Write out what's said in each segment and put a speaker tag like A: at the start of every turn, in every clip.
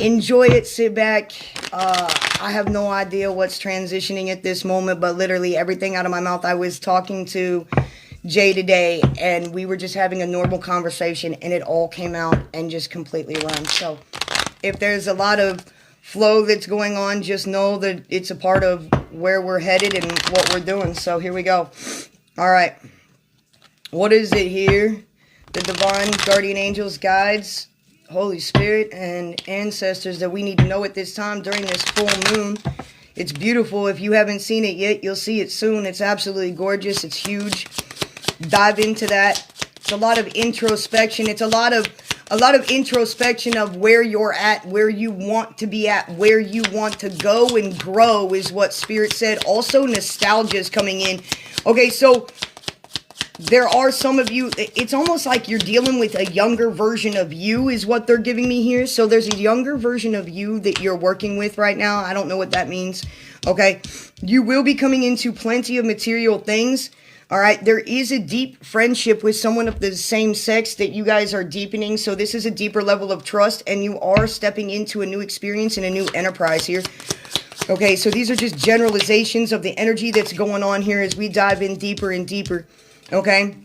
A: Enjoy it, sit back. I have no idea what's transitioning at this moment, but literally everything out of my mouth. I was talking to Jay today, and we were just having a normal conversation, and it all came out and just completely run. So if there's a lot of flow that's going on, just know that it's a part of where we're headed and what we're doing. So here we go. All right. What is it here? The divine guardian angels, guides, Holy Spirit, and ancestors that we need to know at this time during this full moon. It's beautiful. If you haven't seen it yet, you'll see it soon. It's absolutely gorgeous. It's huge. Dive into that. It's a lot of introspection. It's a lot of introspection of where you're at, where you want to be at, where you want to go and grow is what Spirit said. Also, nostalgia is coming in. Okay, so there are some of you, it's almost like you're dealing with a younger version of you is what they're giving me here. So there's a younger version of you that you're working with right now. I don't know what that means. Okay. You will be coming into plenty of material things. All right. There is a deep friendship with someone of the same sex that you guys are deepening. So this is a deeper level of trust, and you are stepping into a new experience and a new enterprise here. Okay. So these are just generalizations of the energy that's going on here as we dive in deeper and deeper. Okay,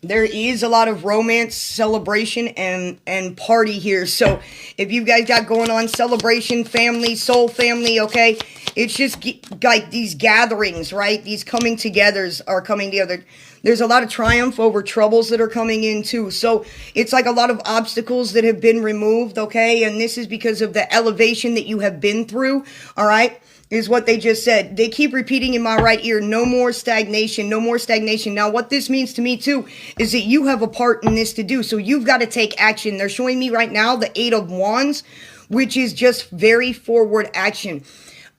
A: there is a lot of romance, celebration, and party here. So if you guys got going on celebration, family, soul family, okay, it's just like these gatherings, right? These coming togethers are coming together. There's a lot of triumph over troubles that are coming in too. So it's like a lot of obstacles that have been removed, okay? And this is because of the elevation that you have been through, all right? Is what they just said. They keep repeating in my right ear, no more stagnation, no more stagnation. Now, what this means to me, too, is that you have a part in this to do. So you've got to take action. They're showing me right now the Eight of Wands, which is just very forward action.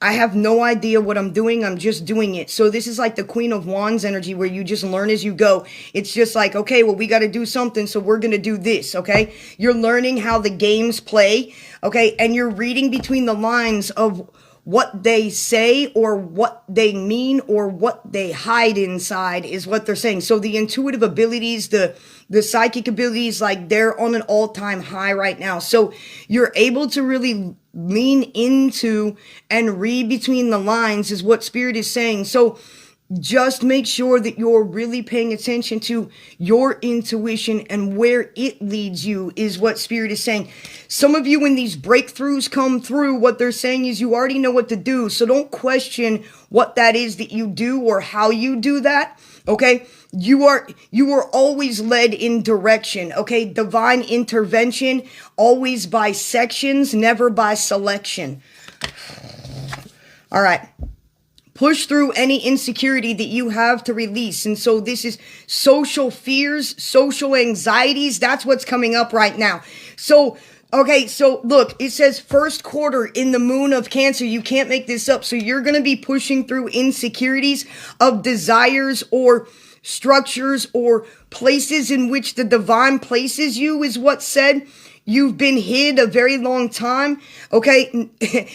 A: I have no idea what I'm doing. I'm just doing it. So this is like the Queen of Wands energy where you just learn as you go. It's just like, okay, well, we got to do something. So we're going to do this. Okay. You're learning how the games play. Okay. And you're reading between the lines of what they say or what they mean or what they hide inside is what they're saying. So the intuitive abilities, the psychic abilities, like they're on an all-time high right now. So you're able to really lean into and read between the lines is what Spirit is saying. So just make sure that you're really paying attention to your intuition and where it leads you is what Spirit is saying. Some of you, when these breakthroughs come through, what they're saying is you already know what to do. So don't question what that is that you do or how you do that. Okay. You are always led in direction. Okay. Divine intervention, always by sections, never by selection. All right. Push through any insecurity that you have to release. And so this is social fears, social anxieties. That's what's coming up right now. So, okay, so look, it says first quarter in the moon of Cancer. You can't make this up. So you're going to be pushing through insecurities of desires or structures or places in which the divine places you is what's said. You've been hid a very long time, okay?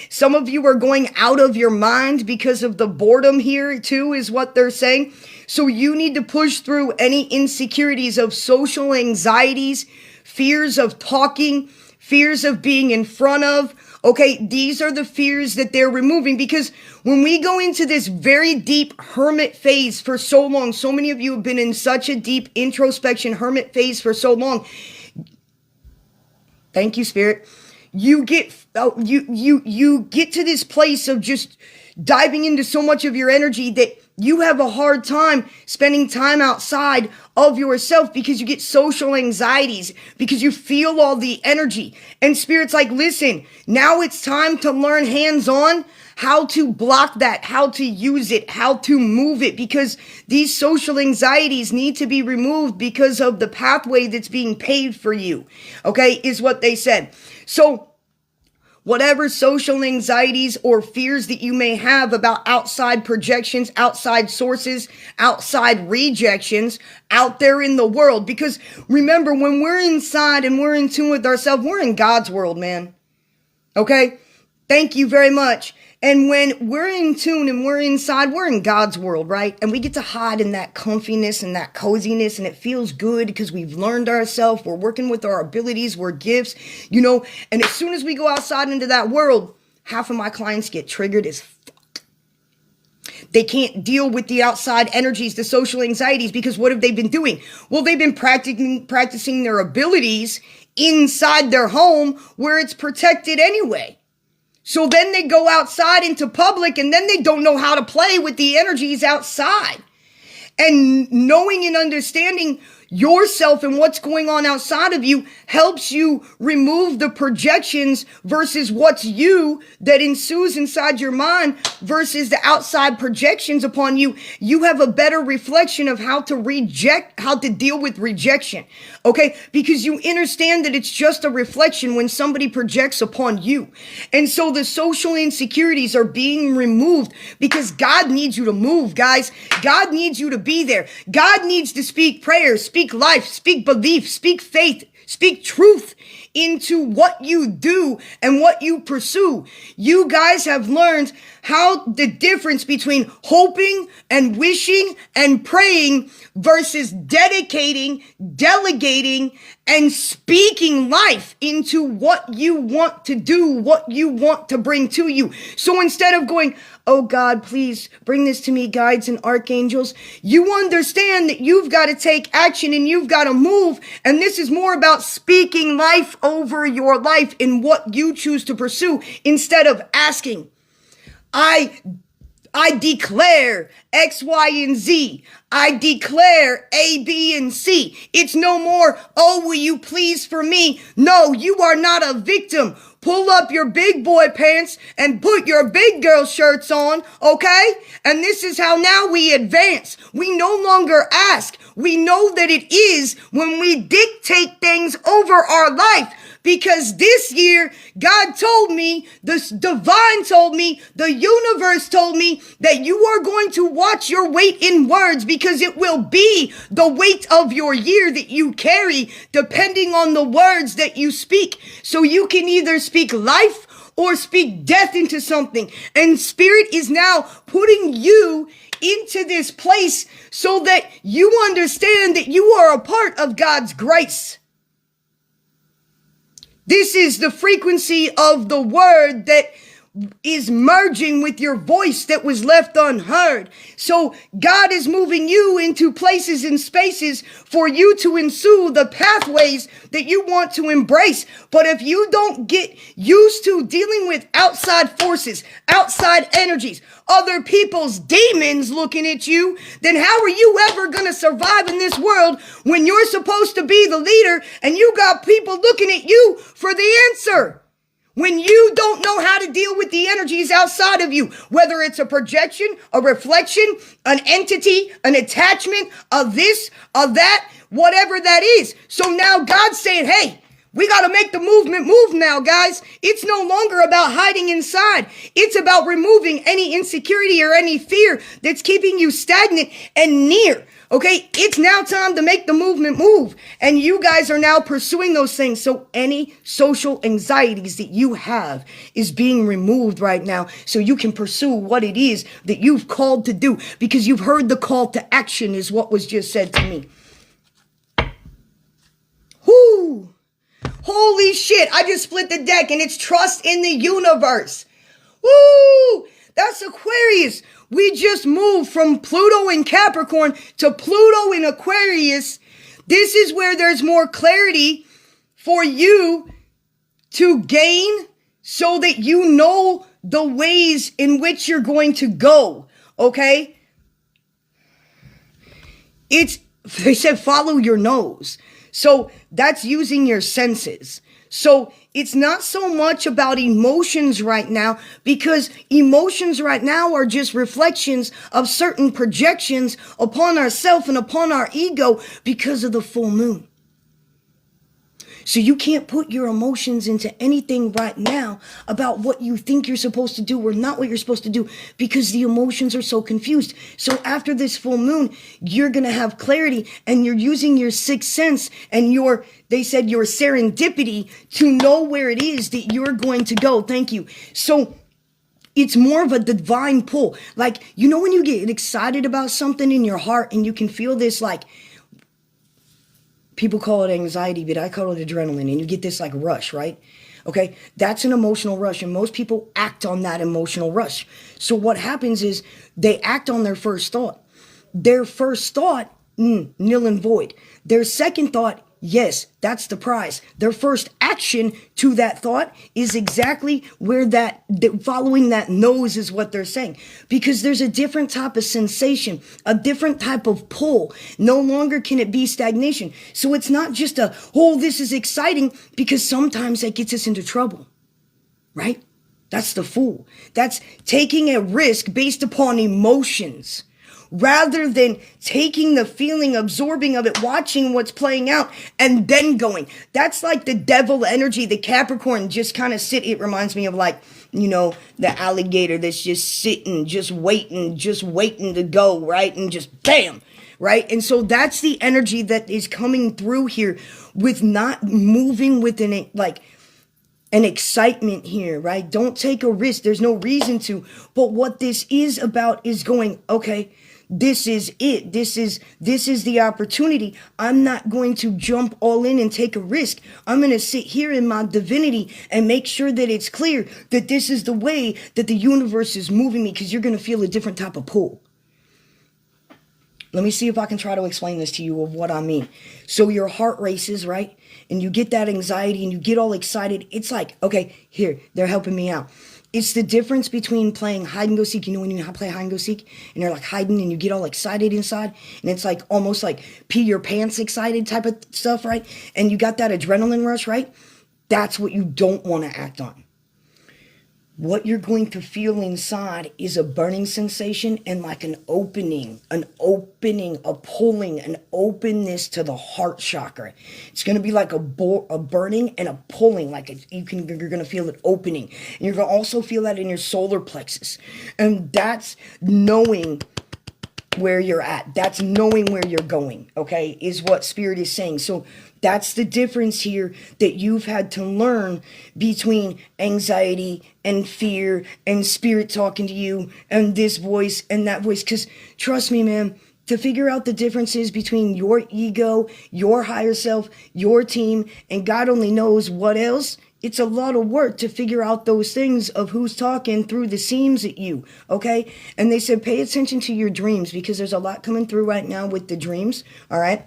A: Some of you are going out of your mind because of the boredom here, too, is what they're saying. So you need to push through any insecurities of social anxieties, fears of talking, fears of being in front of. Okay, these are the fears that they're removing, because when we go into this very deep hermit phase for so long, so many of you have been in such a deep introspection hermit phase for so long. Thank you, Spirit. You get you get to this place of just diving into so much of your energy that you have a hard time spending time outside of yourself because you get social anxieties, because you feel all the energy. And Spirit's like, listen, now it's time to learn hands-on how to block that, how to use it, how to move it, because these social anxieties need to be removed because of the pathway that's being paved for you, okay, is what they said. So whatever social anxieties or fears that you may have about outside projections, outside sources, outside rejections out there in the world, because remember, when we're inside and we're in tune with ourselves, we're in God's world, man, okay? Thank you very much. And when we're in tune and we're inside, we're in God's world, right? And we get to hide in that comfiness and that coziness, and it feels good because we've learned ourselves. We're working with our abilities, we're gifts, you know. And as soon as we go outside into that world, half of my clients get triggered as fuck. They can't deal with the outside energies, the social anxieties, because what have they been doing? Well, they've been practicing their abilities inside their home where it's protected anyway. So then they go outside into public and then they don't know how to play with the energies outside. And knowing and understanding yourself and what's going on outside of you helps you remove the projections versus what's you that ensues inside your mind versus the outside projections upon you. You have a better reflection of how to deal with rejection. Okay? Because you understand that it's just a reflection when somebody projects upon you. And so the social insecurities are being removed because God needs you to move, guys. God needs you to be there. God needs to speak prayers, speak life, speak belief, speak faith, speak truth into what you do and what you pursue. You guys have learned how the difference between hoping and wishing and praying versus dedicating, delegating, and speaking life into what you want to do, what you want to bring to you. So instead of going, oh God, please bring this to me, guides and archangels, you understand that you've got to take action and you've got to move. And this is more about speaking life over your life in what you choose to pursue instead of asking, I declare X, Y, and Z. I declare A, B, and C. It's no more, oh, will you please for me? No, you are not a victim. Pull up your big boy pants and put your big girl shirts on, okay? And this is how now we advance. We no longer ask. We know that it is when we dictate things over our life. Because this year, God told me, the divine told me, the universe told me that you are going to watch your weight in words because it will be the weight of your year that you carry depending on the words that you speak. So you can either speak life or speak death into something. And Spirit is now putting you into this place so that you understand that you are a part of God's grace. This is the frequency of the word that is merging with your voice that was left unheard. So God is moving you into places and spaces for you to ensue the pathways that you want to embrace. But if you don't get used to dealing with outside forces, outside energies, other people's demons looking at you, then how are you ever going to survive in this world when you're supposed to be the leader and you got people looking at you for the answer? When you don't know how to deal with the energies outside of you, whether it's a projection, a reflection, an entity, an attachment, of this, of that, whatever that is. So now God's saying, hey, we got to make the movement move now, guys. It's no longer about hiding inside. It's about removing any insecurity or any fear that's keeping you stagnant and near. Okay, it's now time to make the movement move. And you guys are now pursuing those things. So any social anxieties that you have is being removed right now so you can pursue what it is that you've called to do. Because you've heard the call to action is what was just said to me. Whoo! Holy shit, I just split the deck and it's trust in the universe. Woo! That's Aquarius. We just moved from Pluto in Capricorn to Pluto in Aquarius. This is where there's more clarity for you to gain so that you know the ways in which you're going to go. Okay? They said follow your nose. So that's using your senses. So it's not so much about emotions right now because emotions right now are just reflections of certain projections upon ourselves and upon our ego because of the full moon. So you can't put your emotions into anything right now about what you think you're supposed to do or not what you're supposed to do because the emotions are so confused. So after this full moon, you're going to have clarity and you're using your sixth sense and they said your serendipity to know where it is that you're going to go. Thank you. So It's more of a divine pull. Like, you know when you get excited about something in your heart and you can feel this, like, people call it anxiety, but I call it adrenaline, and you get this like rush, right? Okay, that's an emotional rush, and most people act on that emotional rush. So what happens is they act on their first thought. Their first thought, nil and void. Their second thought, yes, that's the prize. Their first action to that thought is exactly where following that nose is what they're saying. Because there's a different type of sensation, a different type of pull. No longer can it be stagnation. So it's not just this is exciting, because sometimes that gets us into trouble, right? That's the fool. That's taking a risk based upon emotions, rather than taking the feeling, absorbing of it, watching what's playing out, and then going. That's like the devil energy, the Capricorn just kind of it reminds me of, like, the alligator that's just sitting, just waiting to go, right? And just bam, right? And so that's the energy that is coming through here, with not moving within it, like, an excitement here, right? Don't take a risk. There's no reason to. But what this is about is going, okay, this is it. This is the opportunity. I'm not going to jump all in and take a risk. I'm going to sit here in my divinity and make sure that it's clear that this is the way that the universe is moving me, because you're going to feel a different type of pull. Let me see if I can try to explain this to you of what I mean. So your heart races, right? And you get that anxiety and you get all excited. It's like, okay, here, they're helping me out. It's the difference between playing hide and go seek. You know when you play hide and go seek and you're like hiding and you get all excited inside, and it's like almost like pee your pants excited type of stuff, right? And you got that adrenaline rush, right? That's what you don't want to act on. What you're going to feel inside is a burning sensation and like an opening, a pulling, an openness to the heart chakra. It's going to be like a burning and a pulling, like you're going to feel it opening. And you're going to also feel that in your solar plexus. And that's knowing where you're at. That's knowing where you're going, okay, is what Spirit is saying. So that's the difference here that you've had to learn between anxiety and fear and Spirit talking to you and this voice and that voice. Because trust me, man, to figure out the differences between your ego, your higher self, your team, and God only knows what else, it's a lot of work to figure out those things of who's talking through the seams at you, okay? And they said pay attention to your dreams, because there's a lot coming through right now with the dreams, all right?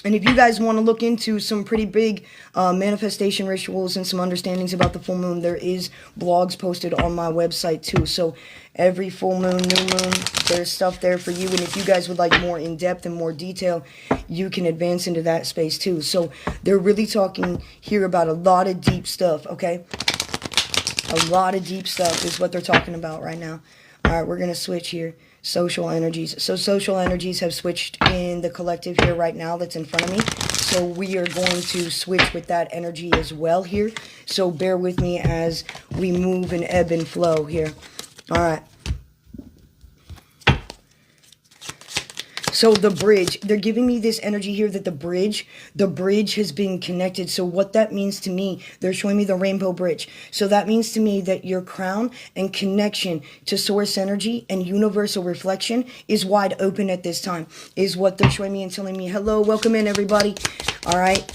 A: And if you guys want to look into some pretty big manifestation rituals and some understandings about the full moon, there is blogs posted on my website too. So every full moon, new moon, there's stuff there for you. And if you guys would like more in-depth and more detail, you can advance into that space too. So they're really talking here about a lot of deep stuff, okay? A lot of deep stuff is what they're talking about right now. All right, we're going to switch here. Social energies. So social energies have switched in the collective here right now that's in front of me. So we are going to switch with that energy as well here. So bear with me as we move and ebb and flow here. All right. So the bridge, they're giving me this energy here that the bridge has been connected. So what that means to me, they're showing me the rainbow bridge. So that means to me that your crown and connection to source energy and universal reflection is wide open at this time, is what they're showing me and telling me. Hello, welcome in everybody. All right.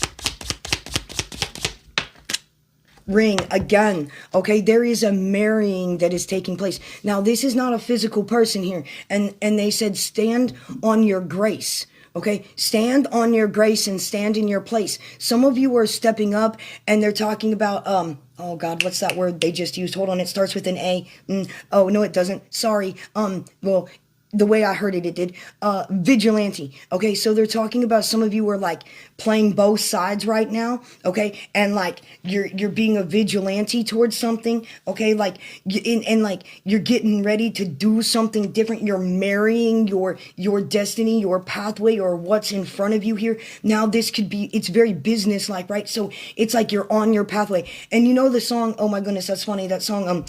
A: Ring again, okay? There is a marrying that is taking place. Now, this is not a physical person here. And they said, stand on your grace, okay? Stand on your grace and stand in your place. Some of you are stepping up and they're talking about, oh God, what's that word they just used? Hold on, it starts with an A. Oh, no, it doesn't. Sorry. Well, the way I heard it, it did. Vigilante. Okay, so they're talking about some of you are like playing both sides right now. Okay, and like you're being a vigilante towards something. Okay, like and like you're getting ready to do something different. You're marrying your destiny, your pathway, or what's in front of you here. Now this could be. It's very business-like, right? So it's like you're on your pathway. And you know the song? Oh my goodness, that's funny. That song.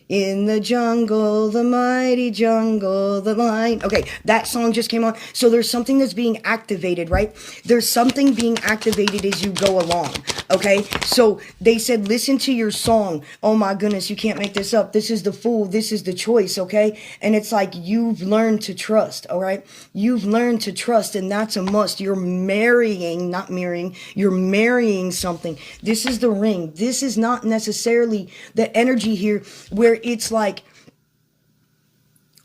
A: In the jungle, the mighty jungle, the line. Okay, that song just came on. So there's something that's being activated, right? There's something being activated as you go along. Okay, so they said, listen to your song. Oh my goodness, you can't make this up. This is the fool. This is the choice. Okay, and it's like you've learned to trust. All right, you've learned to trust, and that's a must. You're marrying, not marrying. You're marrying something. This is the ring. This is not necessarily the energy here where it's like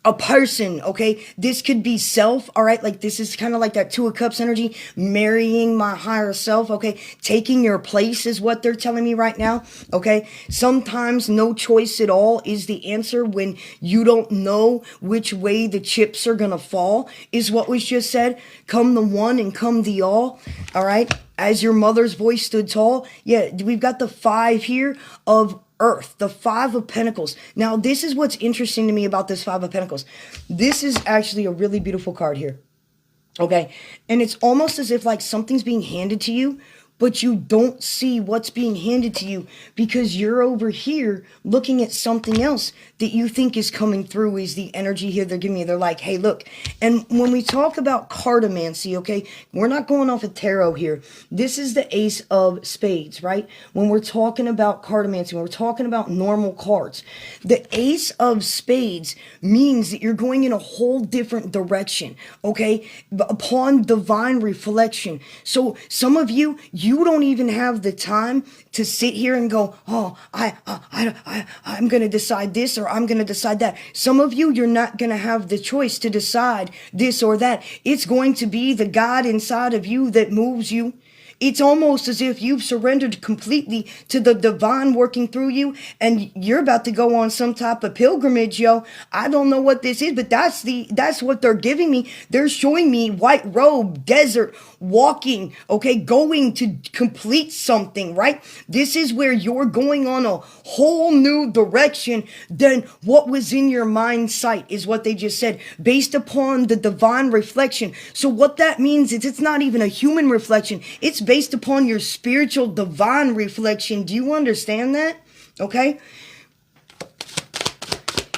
A: a person, okay? This could be self, all right? Like this is kind of like that Two of Cups energy, marrying my higher self, okay? Taking your place is what they're telling me right now, okay? Sometimes no choice at all is the answer when you don't know which way the chips are gonna fall, is what was just said. Come the one and come the all right? As your mother's voice stood tall. Yeah, we've got the 5 here of Earth, the 5 of Pentacles. Now, this is what's interesting to me about this 5 of Pentacles. This is actually a really beautiful card here. Okay, and it's almost as if like something's being handed to you, but you don't see what's being handed to you because you're over here looking at something else that you think is coming through is the energy here they're giving you. They're like, hey, look. And when we talk about cartomancy, okay, we're not going off of tarot here. This is the Ace of Spades, right? When we're talking about cartomancy, when we're talking about normal cards, the Ace of Spades means that you're going in a whole different direction, okay, upon divine reflection. So some of you don't even have the time to sit here and go, oh, I'm going to decide this or I'm going to decide that. Some of you, you're not going to have the choice to decide this or that. It's going to be the God inside of you that moves you. It's almost as if you've surrendered completely to the divine working through you and you're about to go on some type of pilgrimage, yo. I don't know what this is, but that's what they're giving me. They're showing me white robe, desert, walking, okay, going to complete something, right? This is where you're going on a whole new direction than what was in your mind sight, is what they just said, based upon the divine reflection. So what that means is it's not even a human reflection. It's based upon your spiritual divine reflection. Do you understand that? Okay?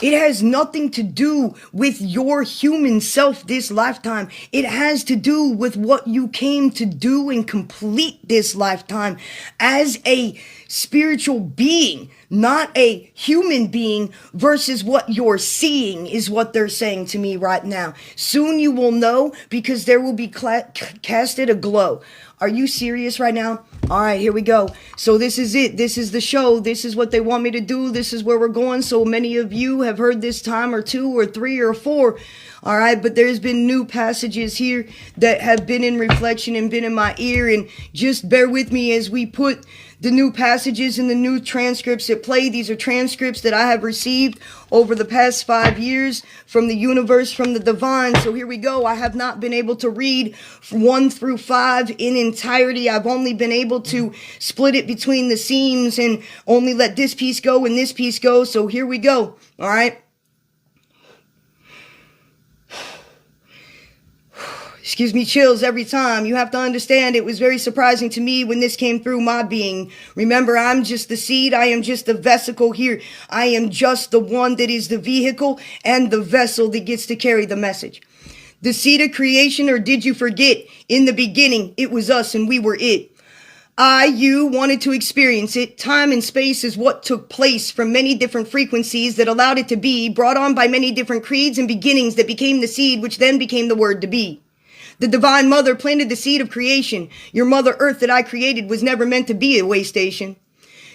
A: It has nothing to do with your human self this lifetime. It has to do with what you came to do and complete this lifetime as a spiritual being, not a human being, versus what you're seeing is what they're saying to me right now. Soon you will know because there will be casted a glow. Are you serious right now? All right, here we go. So this is it. This is the show. This is what they want me to do. This is where we're going. So many of you have heard this time or 2 or 3 or 4. All right, but there's been new passages here that have been in reflection and been in my ear. And just bear with me as we put the new passages and the new transcripts at play. These are transcripts that I have received over the past 5 years from the universe, from the divine. So here we go. I have not been able to read 1 through 5 in entirety. I've only been able to split it between the seams and only let this piece go and this piece go. So here we go. All right. Excuse me, chills every time. You have to understand it was very surprising to me when this came through my being. Remember, I'm just the seed. I am just the vesicle here. I am just the one that is the vehicle and the vessel that gets to carry the message. The seed of creation, or did you forget? In the beginning, it was us and we were it. You wanted to experience it. Time and space is what took place from many different frequencies that allowed it to be, brought on by many different creeds and beginnings that became the seed, which then became the word to be. The divine mother planted the seed of creation. Your mother earth that I created was never meant to be a way station.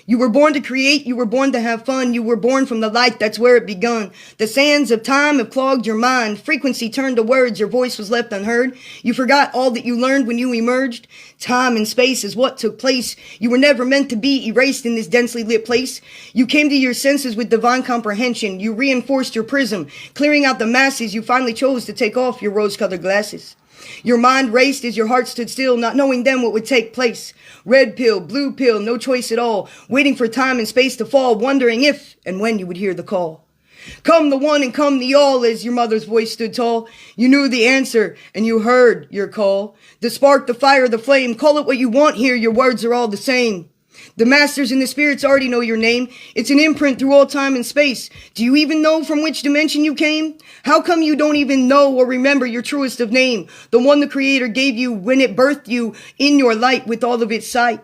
A: You were born to create. You were born to have fun. You were born from the light. That's where it begun. The sands of time have clogged your mind. Frequency turned to words. Your voice was left unheard. You forgot all that you learned when you emerged. Time and space is what took place. You were never meant to be erased in this densely lit place. You came to your senses with divine comprehension. You reinforced your prism. Clearing out the masses, you finally chose to take off your rose-colored glasses. Your mind raced as your heart stood still, not knowing then what would take place. Red pill, blue pill, no choice at all. Waiting for time and space to fall, wondering if and when you would hear the call. Come the one and come the all, as your mother's voice stood tall. You knew the answer and you heard your call. The spark, the fire, the flame, call it what you want here, your words are all the same. The masters and the spirits already know your name. It's an imprint through all time and space. Do you even know from which dimension you came? How come you don't even know or remember your truest of name? The one the creator gave you when it birthed you in your light with all of its sight.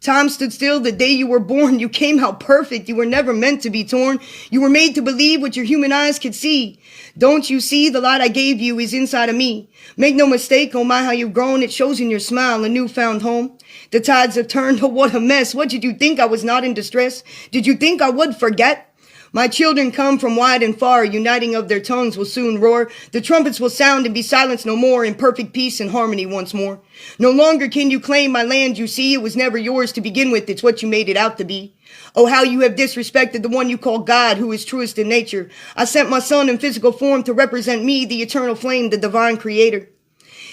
A: Time stood still the day you were born. You came out perfect. You were never meant to be torn. You were made to believe what your human eyes could see. Don't you see the light I gave you is inside of me? Make no mistake, oh my, how you've grown. It shows in your smile, a newfound home. The tides have turned, oh what a mess. What did you think, I was not in distress? Did you think I would forget? My children come from wide and far, uniting of their tongues will soon roar. The trumpets will sound and be silenced no more, in perfect peace and harmony once more. No longer can you claim my land, you see, it was never yours to begin with, it's what you made it out to be. Oh, how you have disrespected the one you call God, who is truest in nature. I sent my son in physical form to represent me, the eternal flame, the divine creator.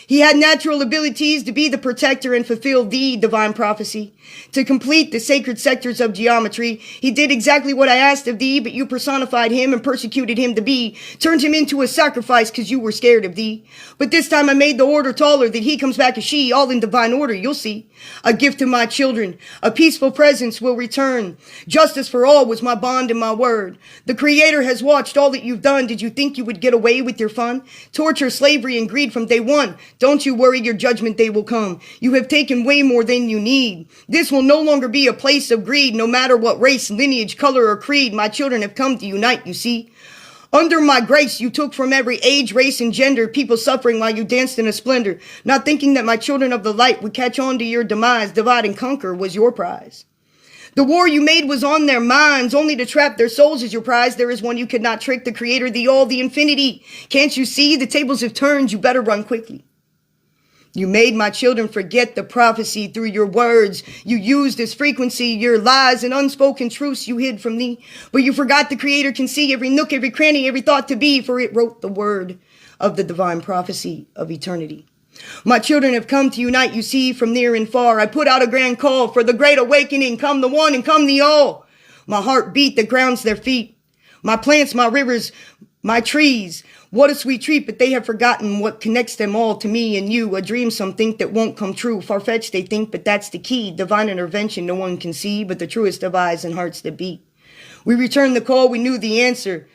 A: He had natural abilities to be the protector and fulfill the divine prophecy. To complete the sacred sectors of geometry, he did exactly what I asked of thee, but you personified him and persecuted him to be. Turned him into a sacrifice because you were scared of thee. But this time I made the order taller, that he comes back a she, all in divine order, you'll see. A gift to my children, a peaceful presence will return. Justice for all was my bond and my word. The Creator has watched all that you've done. Did you think you would get away with your fun? Torture, slavery, and greed from day one. Don't you worry, your judgment day will come. You have taken way more than you need. This will no longer be a place of greed, no matter what race, lineage, color, or creed. My children have come to unite, you see. Under my grace, you took from every age, race, and gender, people suffering while you danced in a splendor, not thinking that my children of the light would catch on to your demise. Divide and conquer was your prize. The war you made was on their minds, only to trap their souls as your prize. There is one you could not trick, the Creator, the all, the infinity. Can't you see the tables have turned? You better run quickly. You made my children forget the prophecy through your words. You used as frequency your lies and unspoken truths you hid from thee. But you forgot the Creator can see every nook, every cranny, every thought to be, for it wrote the word of the divine prophecy of eternity. My children have come to unite, you see, from near and far. I put out a grand call for the great awakening. Come the one and come the all. My heart beat that grounds their feet. My plants, my rivers, my trees. What a sweet treat, but they have forgotten what connects them all to me and you. A dream some think that won't come true. Far-fetched they think, but that's the key. Divine intervention no one can see, but the truest of eyes and hearts that beat. We returned the call, we knew the answer.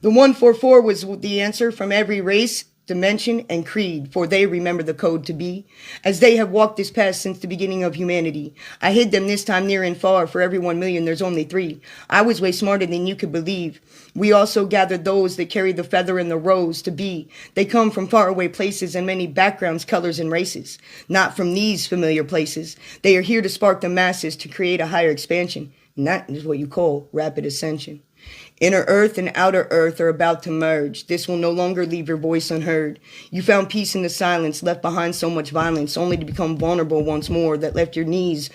A: The 144 was the answer from every race, dimension, and creed, for they remember the code to be, as they have walked this path since the beginning of humanity. I hid them this time near and far. For every 1 million, there's only 3. I was way smarter than you could believe. We also gathered those that carry the feather and the rose to be. They come from faraway places and many backgrounds, colors, and races. Not from these familiar places. They are here to spark the masses to create a higher expansion. And that is what you call rapid ascension. Inner earth and outer earth are about to merge. This will no longer leave your voice unheard. You found peace in the silence, left behind so much violence, only to become vulnerable once more, that left your knees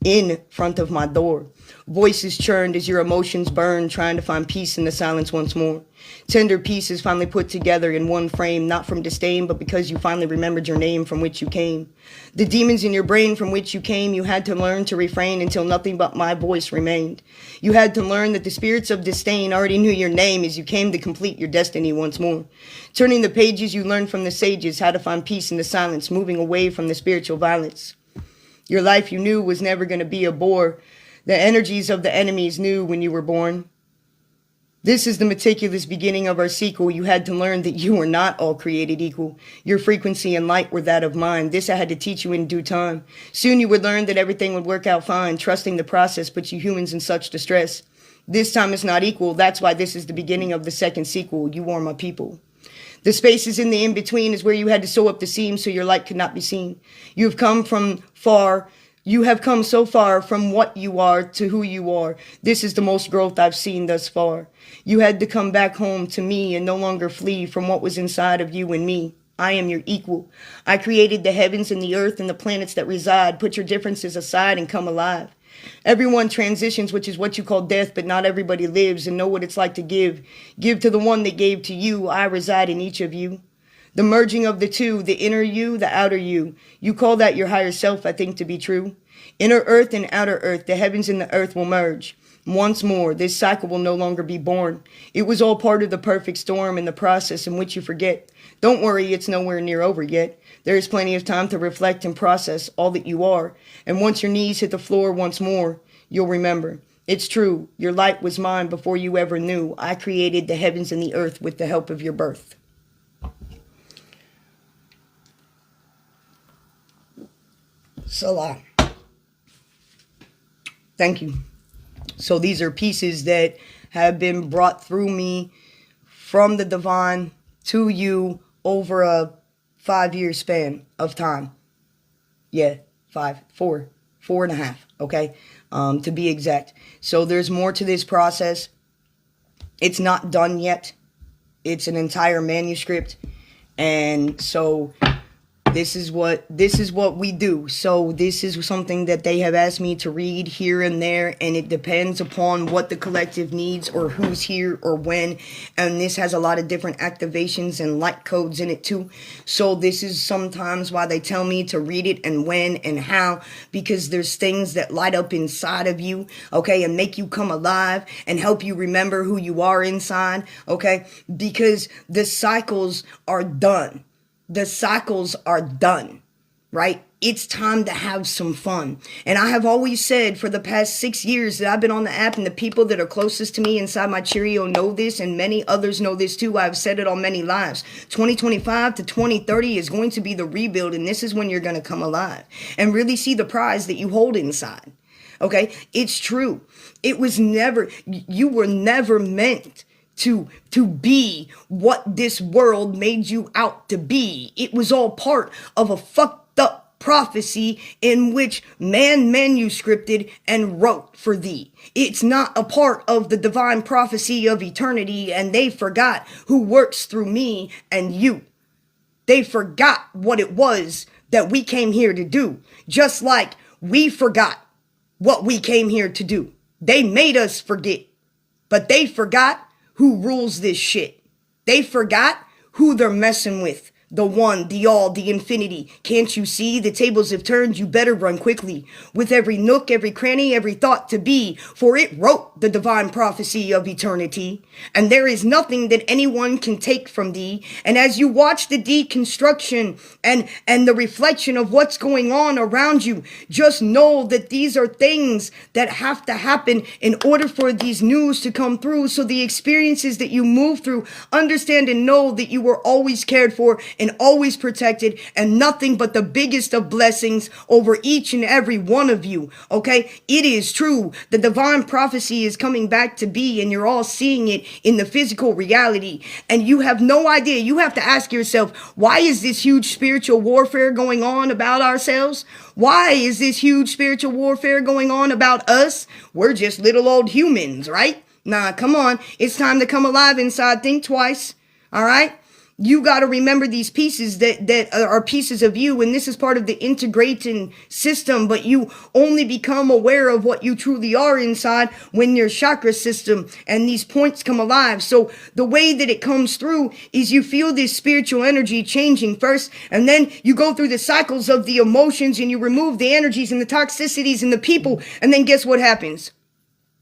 A: in front of my door. Voices churned as your emotions burned, trying to find peace in the silence once more. Tender pieces finally put together in one frame, not from disdain, but because you finally remembered your name from which you came. The demons in your brain from which you came, you had to learn to refrain until nothing but my voice remained. You had to learn that the spirits of disdain already knew your name as you came to complete your destiny once more. Turning the pages, you learned from the sages how to find peace in the silence, moving away from the spiritual violence. Your life you knew was never going to be a bore. The energies of the enemies knew when you were born. This is the meticulous beginning of our sequel. You had to learn that you were not all created equal. Your frequency and light were that of mine. This I had to teach you in due time. Soon you would learn that everything would work out fine. Trusting the process puts you humans in such distress. This time is not equal. That's why this is the beginning of the second sequel. You are my people. The spaces in the in-between is where you had to sew up the seams so your light could not be seen. You have come from far. You have come so far from what you are to who you are. This is the most growth I've seen thus far. You had to come back home to me and no longer flee from what was inside of you and me. I am your equal. I created the heavens and the earth and the planets that reside. Put your differences aside and come alive. Everyone transitions, which is what you call death, but not everybody lives and know what it's like to give. Give to the one that gave to you. I reside in each of you. The merging of the two, the inner you, the outer you. You call that your higher self, I think, to be true. Inner earth and outer earth, the heavens and the earth will merge. Once more, this cycle will no longer be born. It was all part of the perfect storm and the process in which you forget. Don't worry, it's nowhere near over yet. There is plenty of time to reflect and process all that you are. And once your knees hit the floor once more, you'll remember. It's true, your light was mine before you ever knew. I created the heavens and the earth with the help of your birth. Salah. Thank you. So these are pieces that have been brought through me from the divine to you over a 5-year span of time. Yeah, 4.5, okay, to be exact. So there's more to this process. It's not done yet. It's an entire manuscript. And so this is what we do. So this is something that they have asked me to read here and there, and it depends upon what the collective needs or who's here or when. And this has a lot of different activations and light codes in it too. So this is sometimes why they tell me to read it and when and how, because there's things that light up inside of you, okay, and make you come alive and help you remember who you are inside, okay, because the cycles are done. The cycles are done, right? It's time to have some fun. And I have always said for the past 6 years that I've been on the app, and the people that are closest to me inside my Cheerio know this, and many others know this too. I've said it on many lives. 2025 to 2030 is going to be the rebuild, and this is when you're going to come alive and really see the prize that you hold inside. Okay? It's true. You were never meant to be what this world made you out to be. It was all part of a fucked up prophecy in which man manuscripted and wrote for thee. It's not a part of the divine prophecy of eternity, and they forgot who works through me and you. They forgot what it was that we came here to do, just like we forgot what we came here to do. They made us forget, but they forgot who rules this shit. They forgot who they're messing with. The one, the all, the infinity. Can't you see? The tables have turned. You better run quickly. With every nook, every cranny, every thought to be. For it wrote the divine prophecy of eternity. And there is nothing that anyone can take from thee. And as you watch the deconstruction and the reflection of what's going on around you, just know that these are things that have to happen in order for these news to come through. So the experiences that you move through, understand and know that you were always cared for and always protected, and nothing but the biggest of blessings over each and every one of you, okay? It is true. The divine prophecy is coming back to be, and you're all seeing it in the physical reality, and you have no idea. You have to ask yourself, why is this huge spiritual warfare going on about ourselves? Why is this huge spiritual warfare going on about us? We're just little old humans, right? Nah, come on. It's time to come alive inside. Think twice, all right? You got to remember these pieces that are pieces of you, and this is part of the integrating system, but you only become aware of what you truly are inside when your chakra system and these points come alive. So the way that it comes through is you feel this spiritual energy changing first, and then you go through the cycles of the emotions, and you remove the energies and the toxicities and the people, and then guess what happens?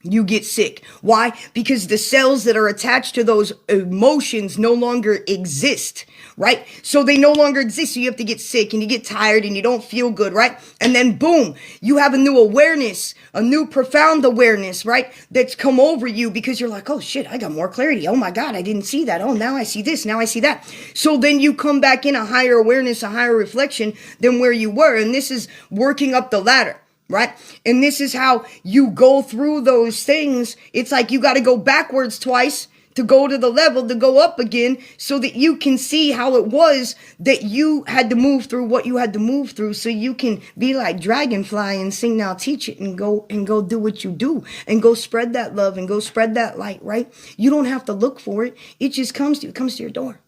A: You get sick. Why? Because the cells that are attached to those emotions no longer exist, right? So they no longer exist. So you have to get sick and you get tired and you don't feel good, right? And then boom, you have a new awareness, a new profound awareness, right? That's come over you because you're like, oh shit, I got more clarity. Oh my God, I didn't see that. Oh, now I see this. Now I see that. So then you come back in a higher awareness, a higher reflection than where you were. And this is working up the ladder. Right? And this is how you go through those things. It's like you got to go backwards twice to go to the level, to go up again, so that you can see how it was that you had to move through what you had to move through, so you can be like Dragonfly and sing Now Teach It and go do what you do and go spread that love and go spread that light, right? You don't have to look for it. It just comes to you. It comes to your door.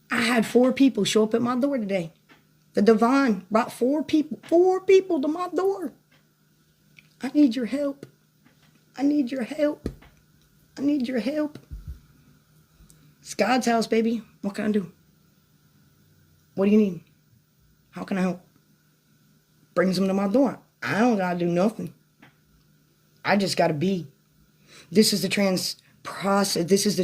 A: I had 4 people show up at my door today. The divine brought 4 people to my door. I need your help. I need your help. I need your help. It's God's house, baby. What can I do? What do you need? How can I help? Brings them to my door. I don't gotta do nothing. I just gotta be. This is the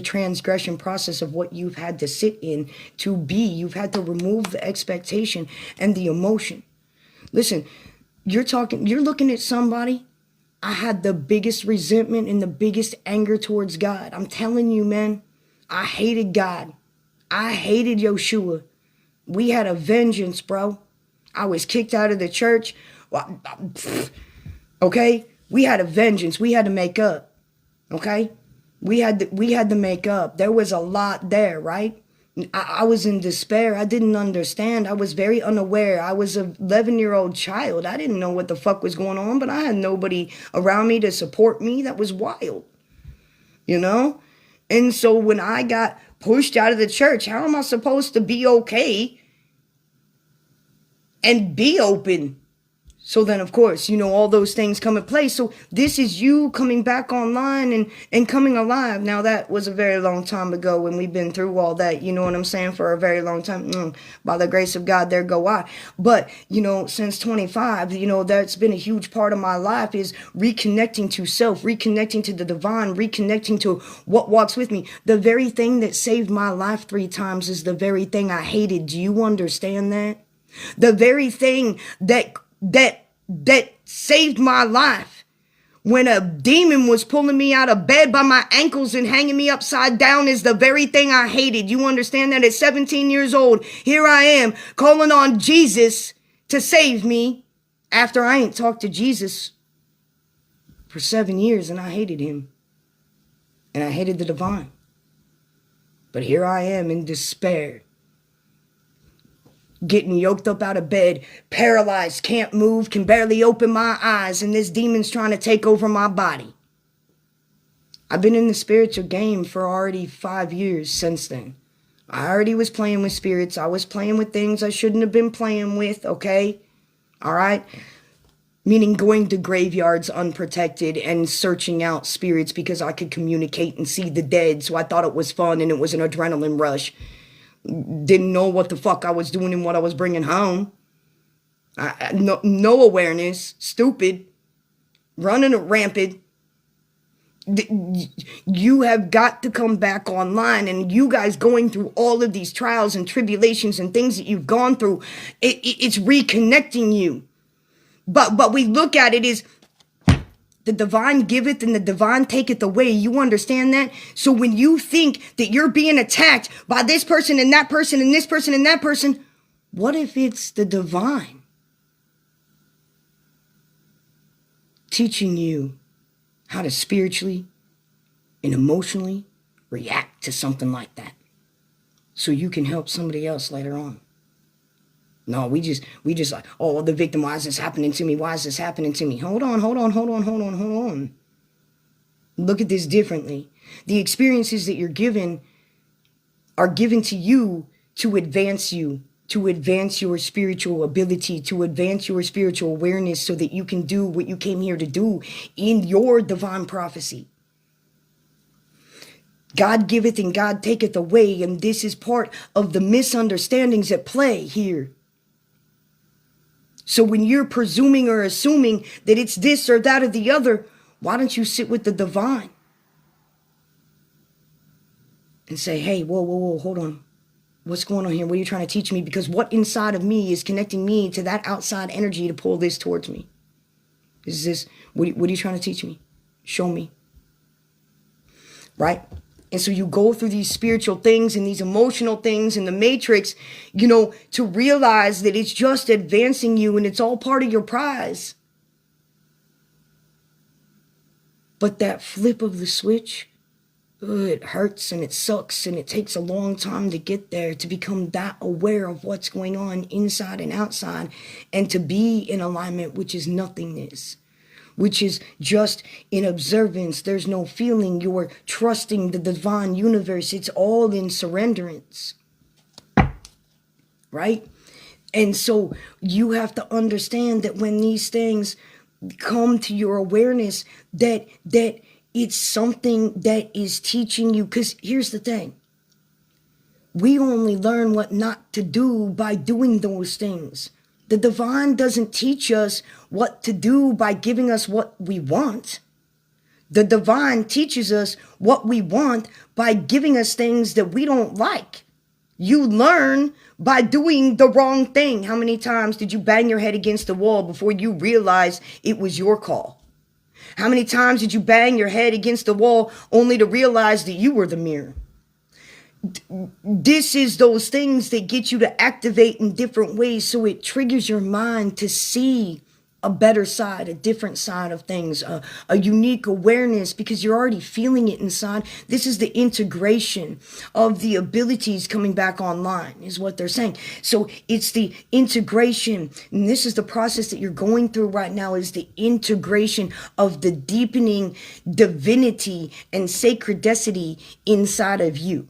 A: transgression process of what you've had to sit in to be. You've had to remove the expectation and the emotion. Listen, you're looking at somebody. I had the biggest resentment and the biggest anger towards God. I'm telling you, man, I hated God. I hated Yeshua. We had a vengeance, bro. I was kicked out of the church. Okay? We had a vengeance. We had to make up. Okay? We had to make up. There was a lot there, right? I was in despair. I didn't understand. I was very unaware. I was an 11-year-old child. I didn't know what the fuck was going on, but I had nobody around me to support me. That was wild. You know? And so when I got pushed out of the church, how am I supposed to be okay and be open? So then, of course, you know, all those things come in place. So this is you coming back online and coming alive. Now, that was a very long time ago when we've been through all that, you know what I'm saying, for a very long time. By the grace of God, there go I. But, you know, since 25, you know, that's been a huge part of my life, is reconnecting to self, reconnecting to the divine, reconnecting to what walks with me. The very thing that saved my life 3 times is the very thing I hated. Do you understand that? The very thing that saved my life, when a demon was pulling me out of bed by my ankles and hanging me upside down, is the very thing I hated. You understand that? At 17 years old, here I am calling on Jesus to save me after I ain't talked to Jesus for 7 years, and I hated him. And I hated the divine. But here I am in despair, getting yoked up out of bed, paralyzed, can't move, can barely open my eyes, and this demon's trying to take over my body. I've been in the spiritual game for already 5 years since then. I already was playing with spirits. I was playing with things I shouldn't have been playing with, okay? All right? Meaning going to graveyards unprotected and searching out spirits because I could communicate and see the dead, so I thought it was fun and it was an adrenaline rush. Didn't know what the fuck I was doing and what I was bringing home. No awareness. Stupid. Running rampant. You have got to come back online, and you guys going through all of these trials and tribulations and things that you've gone through, it's reconnecting you. But we look at it as the divine giveth and the divine taketh away. You understand that? So when you think that you're being attacked by this person and that person and this person and that person, what if it's the divine teaching you how to spiritually and emotionally react to something like that, so you can help somebody else later on? No, we just like, oh, the victim, why is this happening to me? Why is this happening to me? Hold on. Look at this differently. The experiences that you're given are given to you to advance your spiritual ability, to advance your spiritual awareness, so that you can do what you came here to do in your divine prophecy. God giveth and God taketh away, and this is part of the misunderstandings at play here. So when you're presuming or assuming that it's this or that or the other, why don't you sit with the divine and say, hey, whoa, hold on. What's going on here? What are you trying to teach me? Because what inside of me is connecting me to that outside energy to pull this towards me? Is this, what are you trying to teach me? Show me. Right? And so you go through these spiritual things and these emotional things in the matrix, you know, to realize that it's just advancing you and it's all part of your prize. But that flip of the switch, it hurts and it sucks and it takes a long time to get there, to become that aware of what's going on inside and outside, and to be in alignment, which is nothingness, which is just in observance. There's no feeling. You're trusting the divine universe. It's all in surrenderance, right? And so you have to understand that when these things come to your awareness, that it's something that is teaching you. Because here's the thing. We only learn what not to do by doing those things. The divine doesn't teach us what to do by giving us what we want. The divine teaches us what we want by giving us things that we don't like. You learn by doing the wrong thing. How many times did you bang your head against the wall before you realized it was your call? How many times did you bang your head against the wall only to realize that you were the mirror? This is those things that get you to activate in different ways, so it triggers your mind to see a better side, a different side of things, a unique awareness, because you're already feeling it inside. This is the integration of the abilities coming back online, is what they're saying. So it's the integration, and this is the process that you're going through right now, is the integration of the deepening divinity and sacredicity inside of you.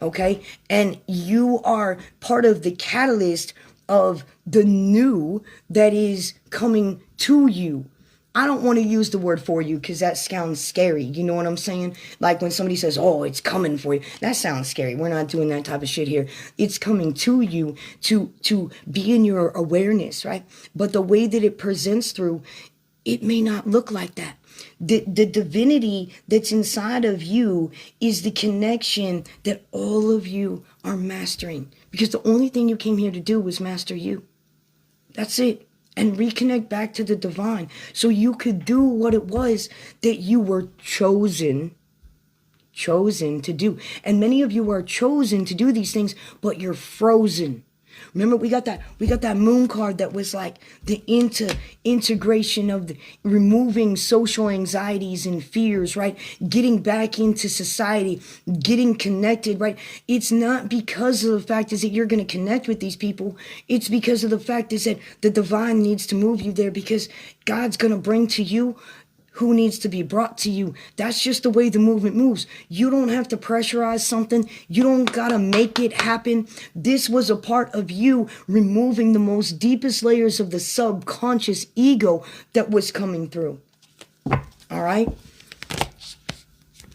A: Okay? And you are part of the catalyst of the new that is coming to you. I don't want to use the word for you because that sounds scary. You know what I'm saying? Like when somebody says, oh, it's coming for you. That sounds scary. We're not doing that type of shit here. It's coming to you to be in your awareness, right? But the way that it presents through, it may not look like that. The divinity that's inside of you is the connection that all of you are mastering. Because the only thing you came here to do was master you. That's it. And reconnect back to the divine. So you could do what it was that you were chosen to do. And many of you are chosen to do these things, but you're frozen. Remember, we got that moon card that was like the integration of the removing social anxieties and fears, right? Getting back into society, getting connected, right? It's not because of the fact is that you're going to connect with these people. It's because of the fact is that the divine needs to move you there, because God's going to bring to you who needs to be brought to you. That's just the way the movement moves. You don't have to pressurize something. You don't gotta make it happen. This was a part of you removing the most deepest layers of the subconscious ego that was coming through. All right?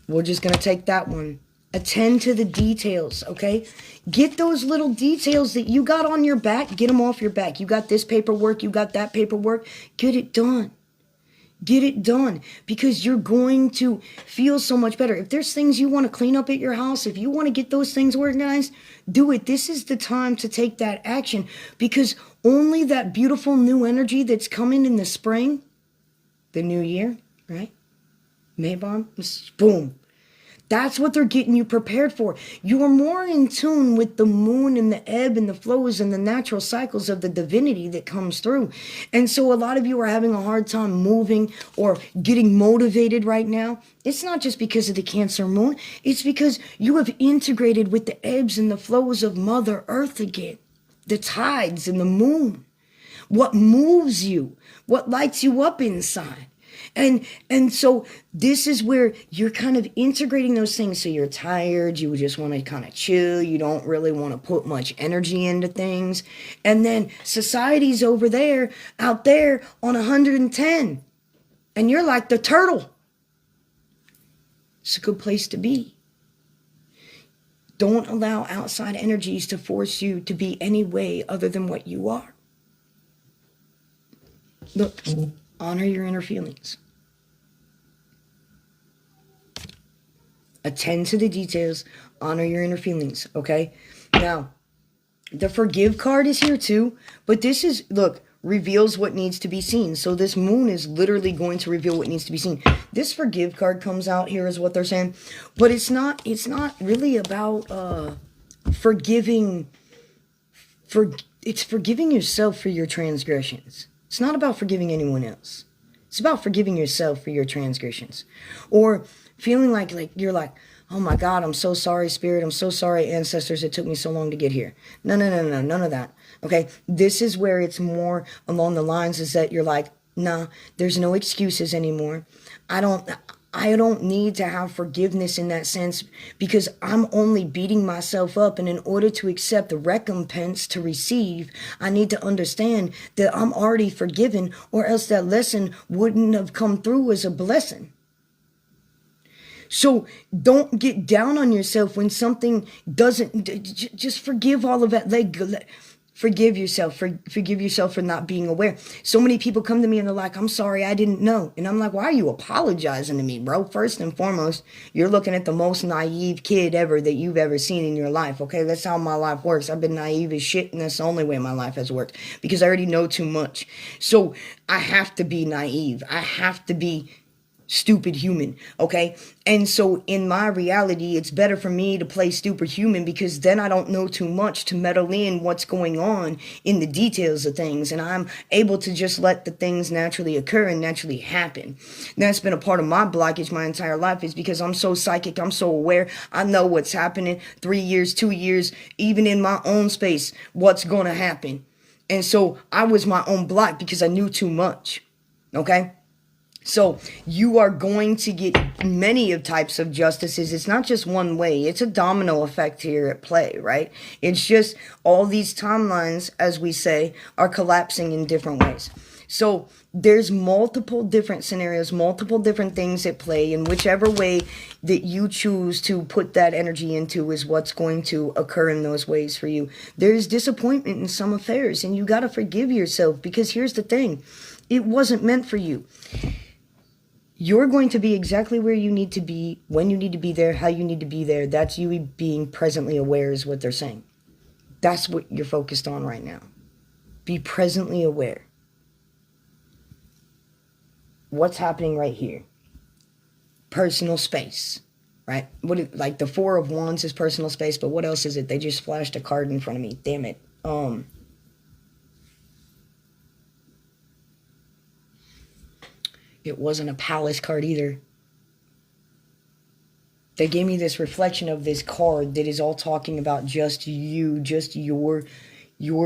A: We're just gonna take that one. Attend to the details, okay? Get those little details that you got on your back, get them off your back. You got this paperwork, you got that paperwork, get it done. Get it done, because you're going to feel so much better. If there's things you want to clean up at your house, if you want to get those things organized, do it. This is the time to take that action, because only that beautiful new energy that's coming in the spring, the new year, right? May bomb, boom. That's what they're getting you prepared for. You are more in tune with the moon and the ebb and the flows and the natural cycles of the divinity that comes through. And so a lot of you are having a hard time moving or getting motivated right now. It's not just because of the Cancer moon. It's because you have integrated with the ebbs and the flows of Mother Earth again. The tides and the moon. What moves you. What lights you up inside. And so this is where you're kind of integrating those things. So you're tired, you just want to kind of chill, you don't really want to put much energy into things. And then society's over there, out there on 110. And you're like the turtle. It's a good place to be. Don't allow outside energies to force you to be any way other than what you are. Look, honor your inner feelings. Attend to the details. Honor your inner feelings, okay? Now, the forgive card is here too, but this is, look, reveals what needs to be seen. So this moon is literally going to reveal what needs to be seen. This forgive card comes out here is what they're saying, but it's not really about forgiving, it's forgiving yourself for your transgressions. It's not about forgiving anyone else. It's about forgiving yourself for your transgressions. Or feeling like you're like, oh my God, I'm so sorry, Spirit. I'm so sorry, ancestors. It took me so long to get here. No, none of that. Okay, this is where it's more along the lines is that you're like, nah, there's no excuses anymore. I don't need to have forgiveness in that sense, because I'm only beating myself up. And in order to accept the recompense to receive, I need to understand that I'm already forgiven, or else that lesson wouldn't have come through as a blessing. So don't get down on yourself when something doesn't, just forgive all of that. Forgive yourself. Forgive yourself for not being aware. So many people come to me and they're like, I'm sorry, I didn't know. And I'm like, why are you apologizing to me, bro? First and foremost, you're looking at the most naive kid ever that you've ever seen in your life. Okay, that's how my life works. I've been naive as shit, and that's the only way my life has worked, because I already know too much. So I have to be naive. I have to be stupid human, okay? And so in my reality, it's better for me to play stupid human, because then I don't know too much to meddle in what's going on in the details of things, and I'm able to just let the things naturally occur and naturally happen. And that's been a part of my blockage my entire life, is because I'm so psychic, I'm so aware, I know what's happening 3 years, 2 years, even in my own space, what's going to happen. And so I was my own block because I knew too much, okay? So you are going to get many of types of justices. It's not just one way. It's a domino effect here at play, right? It's just all these timelines, as we say, are collapsing in different ways. So there's multiple different scenarios, multiple different things at play, and whichever way that you choose to put that energy into is what's going to occur in those ways for you. There's disappointment in some affairs, and you got to forgive yourself, because here's the thing. It wasn't meant for you. You're going to be exactly where you need to be, when you need to be there, how you need to be there. That's you being presently aware is what they're saying. That's what you're focused on right now. Be presently aware. What's happening right here? Personal space, right? Like the Four of Wands is personal space, but what else is it? They just flashed a card in front of me. Damn it. It wasn't a palace card either. They gave me this reflection of this card that is all talking about just you, just your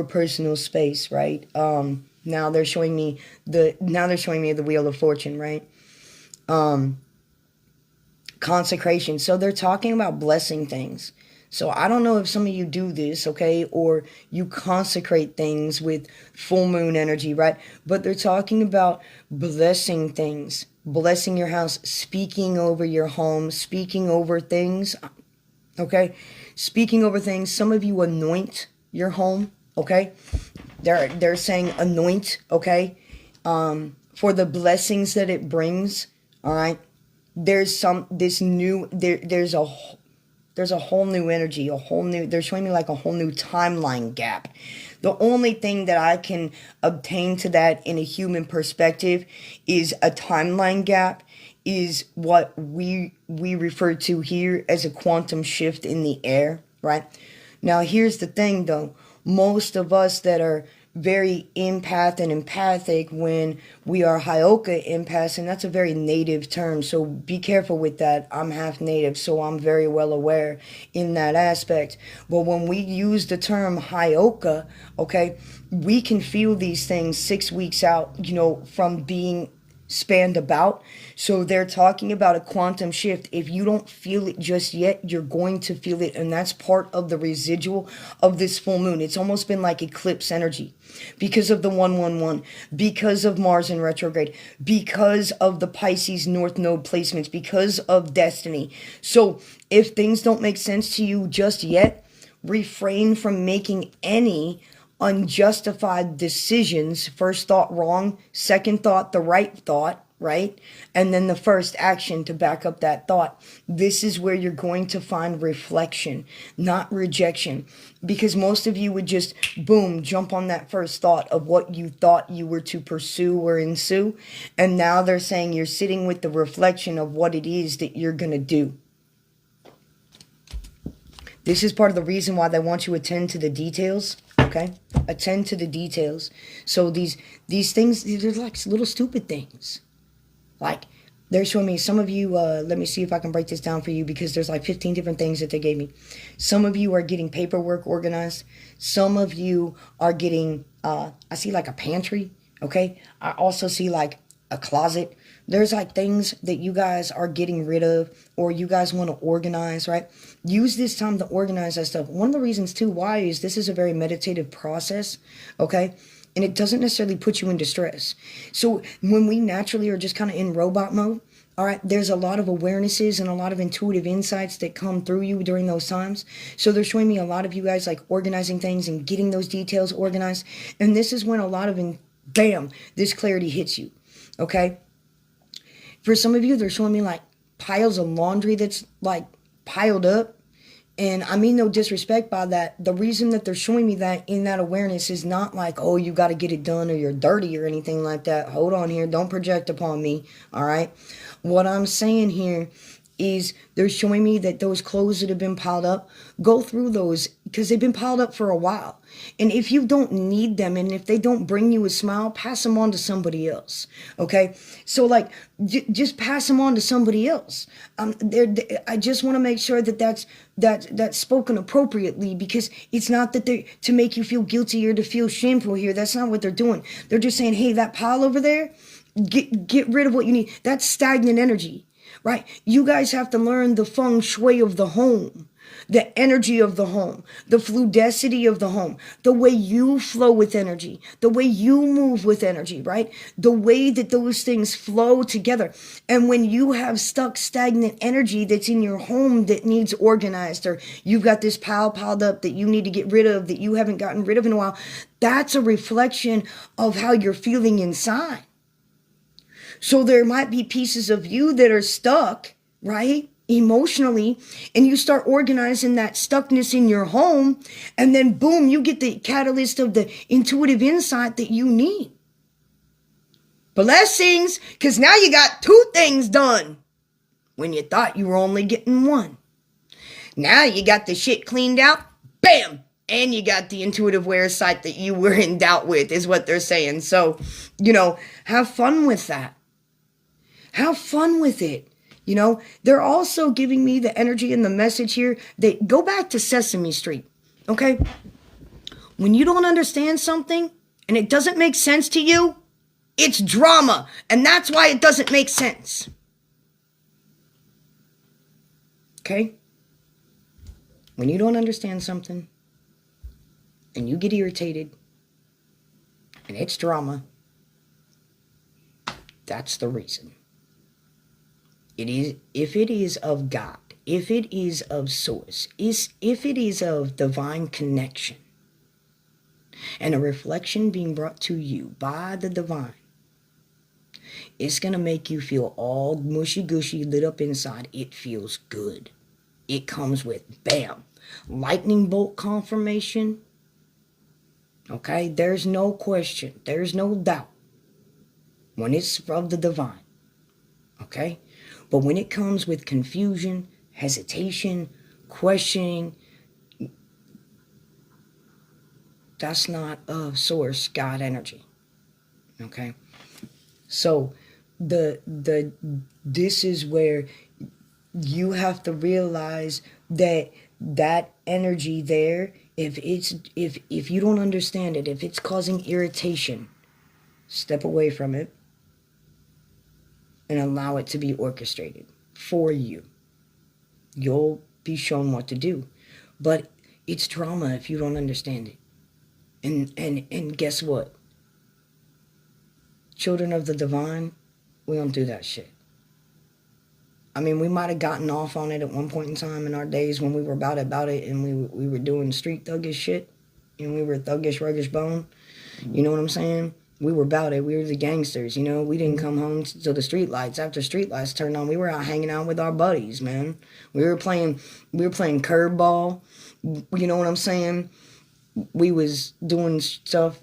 A: personal space, right? Now they're showing me the Wheel of Fortune, right? Consecration. So they're talking about blessing things. So I don't know if some of you do this, okay, or you consecrate things with full moon energy, right? But they're talking about blessing things, blessing your house, speaking over your home, speaking over things, okay? Speaking over things. Some of you anoint your home, okay? They're saying anoint, okay, for the blessings that it brings, all right? There's a whole new energy, they're showing me like a whole new timeline gap. The only thing that I can obtain to that in a human perspective is a timeline gap, is what we refer to here as a quantum shift in the air, right? Now, here's the thing though. Most of us that are very empath and empathic, when we are Hyoka empaths, and that's a very native term, so be careful with that. I'm half native, so I'm very well aware in that aspect. But when we use the term Hyoka, okay, we can feel these things 6 weeks out, from being spanned about. So they're talking about a quantum shift. If you don't feel it just yet, you're going to feel it, and that's part of the residual of this full moon. It's almost been like eclipse energy because of the 111, because of Mars in retrograde, because of the Pisces North Node placements, because of destiny. So if things don't make sense to you just yet, refrain from making any unjustified decisions. First thought wrong, second thought the right thought, right? And then the first action to back up that thought. This is where you're going to find reflection, not rejection. Because most of you would just, boom, jump on that first thought of what you thought you were to pursue or ensue. And now they're saying you're sitting with the reflection of what it is that you're going to do. This is part of the reason why they want you to attend to the details, okay? Attend to the details. So these things, they're like little stupid things. Like, they're showing me, some of you, let me see if I can break this down for you, because there's like 15 different things that they gave me. Some of you are getting paperwork organized. Some of you are getting, I see like a pantry, okay? I also see like a closet. There's like things that you guys are getting rid of, or you guys want to organize, right? Use this time to organize that stuff. One of the reasons too why is this is a very meditative process, okay? And it doesn't necessarily put you in distress. So when we naturally are just kind of in robot mode, all right, there's a lot of awarenesses and a lot of intuitive insights that come through you during those times. So they're showing me a lot of you guys like organizing things and getting those details organized. And this is when a lot of, bam, this clarity hits you, okay? For some of you, they're showing me like piles of laundry that's like piled up. And I mean no disrespect by that. The reason that they're showing me that in that awareness is not like, oh, you got to get it done or you're dirty or anything like that. Hold on here. Don't project upon me. All right. What I'm saying here is they're showing me that those clothes that have been piled up, go through those because they've been piled up for a while. And if you don't need them and if they don't bring you a smile, pass them on to somebody else. Okay. So like, just pass them on to somebody else. I just want to make sure that that's spoken appropriately, because it's not that they to make you feel guilty or to feel shameful here. That's not what they're doing. They're just saying, hey, that pile over there, get rid of what you need. That's stagnant energy. Right? You guys have to learn the feng shui of the home, the energy of the home, the fluidity of the home, the way you flow with energy, the way you move with energy, right? The way that those things flow together. And when you have stuck stagnant energy that's in your home that needs organized, or you've got this pile piled up that you need to get rid of that you haven't gotten rid of in a while, that's a reflection of how you're feeling inside. So there might be pieces of you that are stuck, right, emotionally, and you start organizing that stuckness in your home, and then boom, you get the catalyst of the intuitive insight that you need. Blessings, because now you got 2 things done when you thought you were only getting 1. Now you got the shit cleaned out, bam, and you got the intuitive sight that you were in doubt with, is what they're saying. So, have fun with that. Have fun with it. They're also giving me the energy and the message here. They go back to Sesame Street. Okay. When you don't understand something and it doesn't make sense to you, it's drama. And that's why it doesn't make sense. Okay. When you don't understand something and you get irritated and it's drama, that's the reason. It is, if it is of God, if it is of source, if it is of divine connection, and a reflection being brought to you by the divine, it's going to make you feel all mushy-gushy, lit up inside. It feels good. It comes with, bam, lightning bolt confirmation. Okay, there's no question. There's no doubt when it's of the divine. Okay? But when it comes with confusion, hesitation, questioning, that's not of source God energy. Okay? So this is where you have to realize that energy there, if you don't understand it, if it's causing irritation, step away from it and allow it to be orchestrated for you. You'll be shown what to do. But it's drama if you don't understand it. And guess what? Children of the divine, we don't do that shit. I mean, we might have gotten off on it at one point in time in our days when we were about it, and we were doing street thuggish shit, and we were thuggish, ruggish bone. You know what I'm saying? We were about it. We were the gangsters, We didn't come home till the street lights. After street lights turned on, we were out hanging out with our buddies, man. We were playing curveball. You know what I'm saying? We was doing stuff,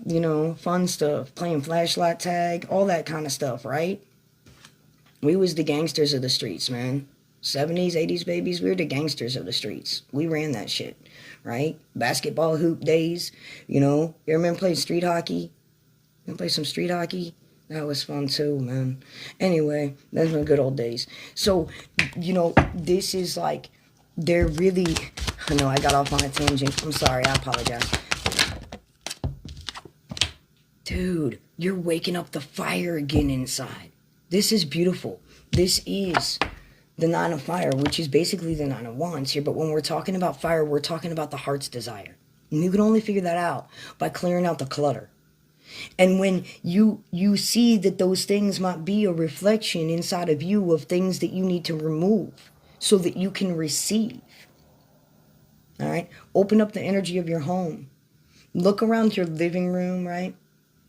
A: fun stuff, playing flashlight tag, all that kind of stuff, right? We was the gangsters of the streets, man. 70s, 80s babies, we were the gangsters of the streets. We ran that shit, right? Basketball hoop days, You remember playing street hockey? You want to play some street hockey? That was fun too, man. Anyway, those were the good old days. So, this is like, they're really... I know I got off on a tangent. I'm sorry, I apologize. Dude, you're waking up the fire again inside. This is beautiful. This is the 9 of fire, which is basically the 9 of wands here. But when we're talking about fire, we're talking about the heart's desire. And you can only figure that out by clearing out the clutter. And when you see that those things might be a reflection inside of you of things that you need to remove so that you can receive. All right? Open up the energy of your home. Look around your living room, right?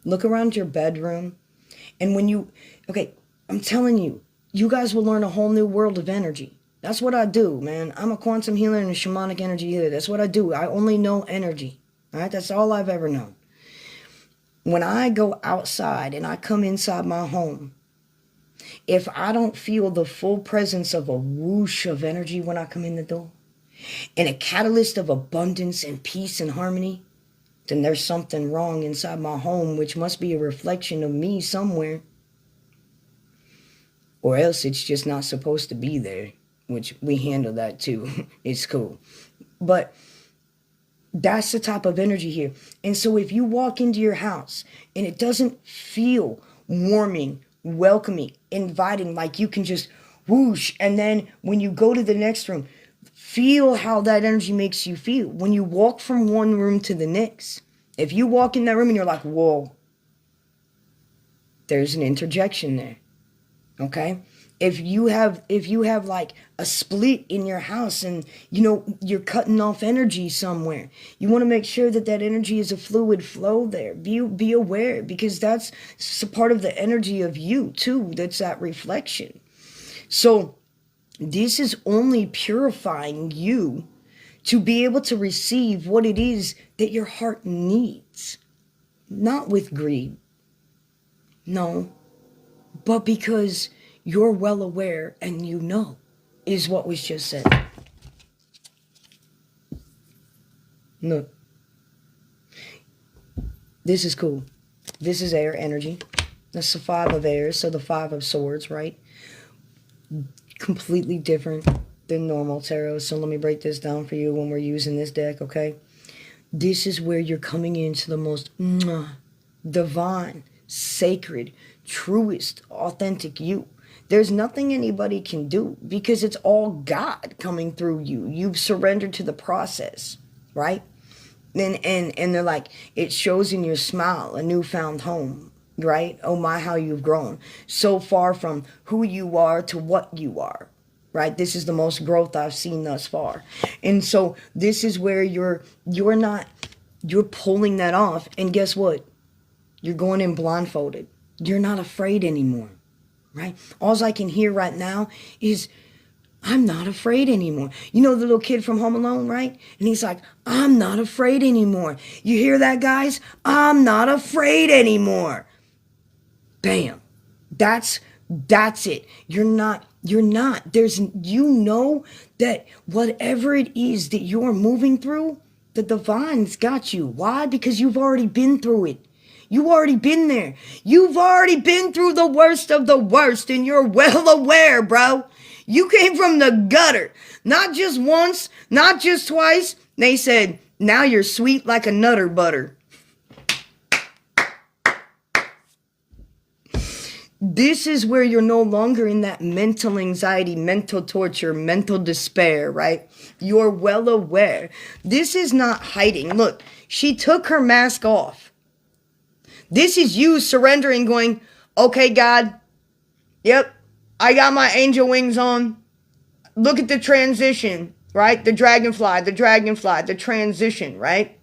A: Look around your bedroom. And when I'm telling you, you guys will learn a whole new world of energy. That's what I do, man. I'm a quantum healer and a shamanic energy healer. That's what I do. I only know energy. All right? That's all I've ever known. When I go outside and I come inside my home, if I don't feel the full presence of a whoosh of energy when I come in the door, and a catalyst of abundance and peace and harmony, then there's something wrong inside my home, which must be a reflection of me somewhere. Or else it's just not supposed to be there, which we handle that too. It's cool. But that's the type of energy here. And so if you walk into your house and it doesn't feel warming, welcoming, inviting, like you can just whoosh, and then when you go to the next room, feel how that energy makes you feel. When you walk from one room to the next, if you walk in that room and you're like, whoa, there's an interjection there. Okay? If you have like a split in your house and you're cutting off energy somewhere, you want to make sure that energy is a fluid flow there. Be aware, because that's a part of the energy of you too. That's that reflection. So this is only purifying you to be able to receive what it is that your heart needs. Not with greed. No. But because you're well aware and is what was just said. Look. This is cool. This is air energy. That's the 5 of air, so the 5 of swords, right? Completely different than normal tarot. So let me break this down for you when we're using this deck, okay? This is where you're coming into the most divine, sacred, truest, authentic you. There's nothing anybody can do because it's all God coming through you. You've surrendered to the process, right? And they're like, it shows in your smile a newfound home, right? Oh my, how you've grown. So far from who you are to what you are, right? This is the most growth I've seen thus far. And so this is where you're pulling that off. And guess what? You're going in blindfolded. You're not afraid anymore, right? All I can hear right now is, I'm not afraid anymore. You know the little kid from Home Alone, right? And he's like, I'm not afraid anymore. You hear that, guys? I'm not afraid anymore. Bam. That's it. You're not. That whatever it is that you're moving through, the divine's got you. Why? Because you've already been through it. You've already been there. You've already been through the worst of the worst, and you're well aware, bro. You came from the gutter. Not just once, not just twice. They said, now you're sweet like a nutter butter. This is where you're no longer in that mental anxiety, mental torture, mental despair, right? You're well aware. This is not hiding. Look, she took her mask off. This is you surrendering, going, okay, God, yep, I got my angel wings on. Look at the transition, right? The dragonfly, the transition, right?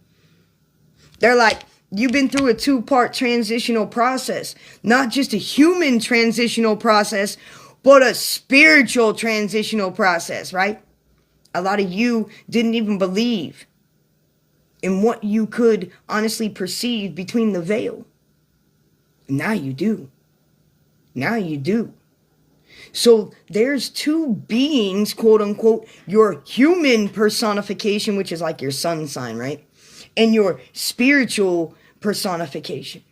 A: They're like, you've been through a 2-part transitional process. Not just a human transitional process, but a spiritual transitional process, right? A lot of you didn't even believe in what you could honestly perceive between the veil. Now you do. Now you do. So there's 2 beings, quote unquote, your human personification, which is like your sun sign, right? And your spiritual personification.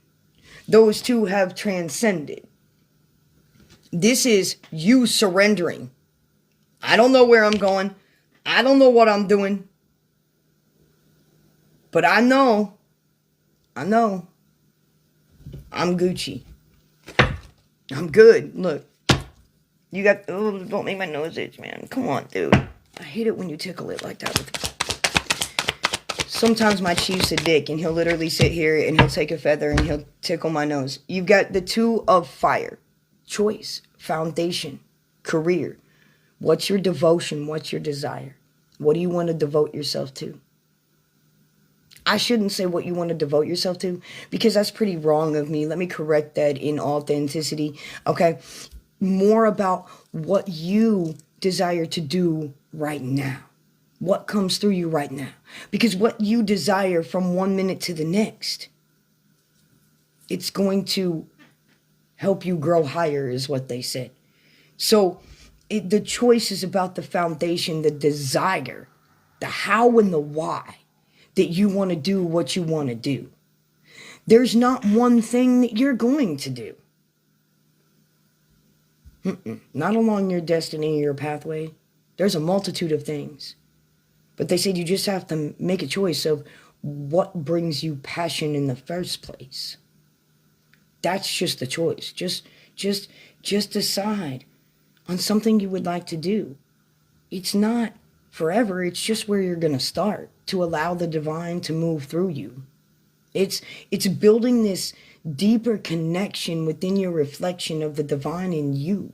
A: Those 2 have transcended. This is you surrendering. I don't know where I'm going. I don't know what I'm doing. But I know. I'm Gucci. I'm good. Look. You got, oh, don't make my nose itch, man. Come on, dude. I hate it when you tickle it like that. Sometimes my chief's a dick, and he'll literally sit here, and he'll take a feather, and he'll tickle my nose. You've got the 2 of fire. Choice, foundation, career. What's your devotion? What's your desire? What do you want to devote yourself to? I shouldn't say what you want to devote yourself to, because that's pretty wrong of me. Let me correct that in authenticity, okay? More about what you desire to do right now? What comes through you right now? Because what you desire from one minute to the next, it's going to help you grow higher, is what they said. So the choice is about the foundation, the desire, the how and the why that you want to do what you want to do. There's not one thing that you're going to do. Not along your destiny or your pathway. There's a multitude of things. But they said you just have to make a choice of what brings you passion in the first place. That's just the choice. Just decide on something you would like to do. It's not forever. It's just where you're going to start to allow the divine to move through you. It's building this deeper connection within your reflection of the divine in you.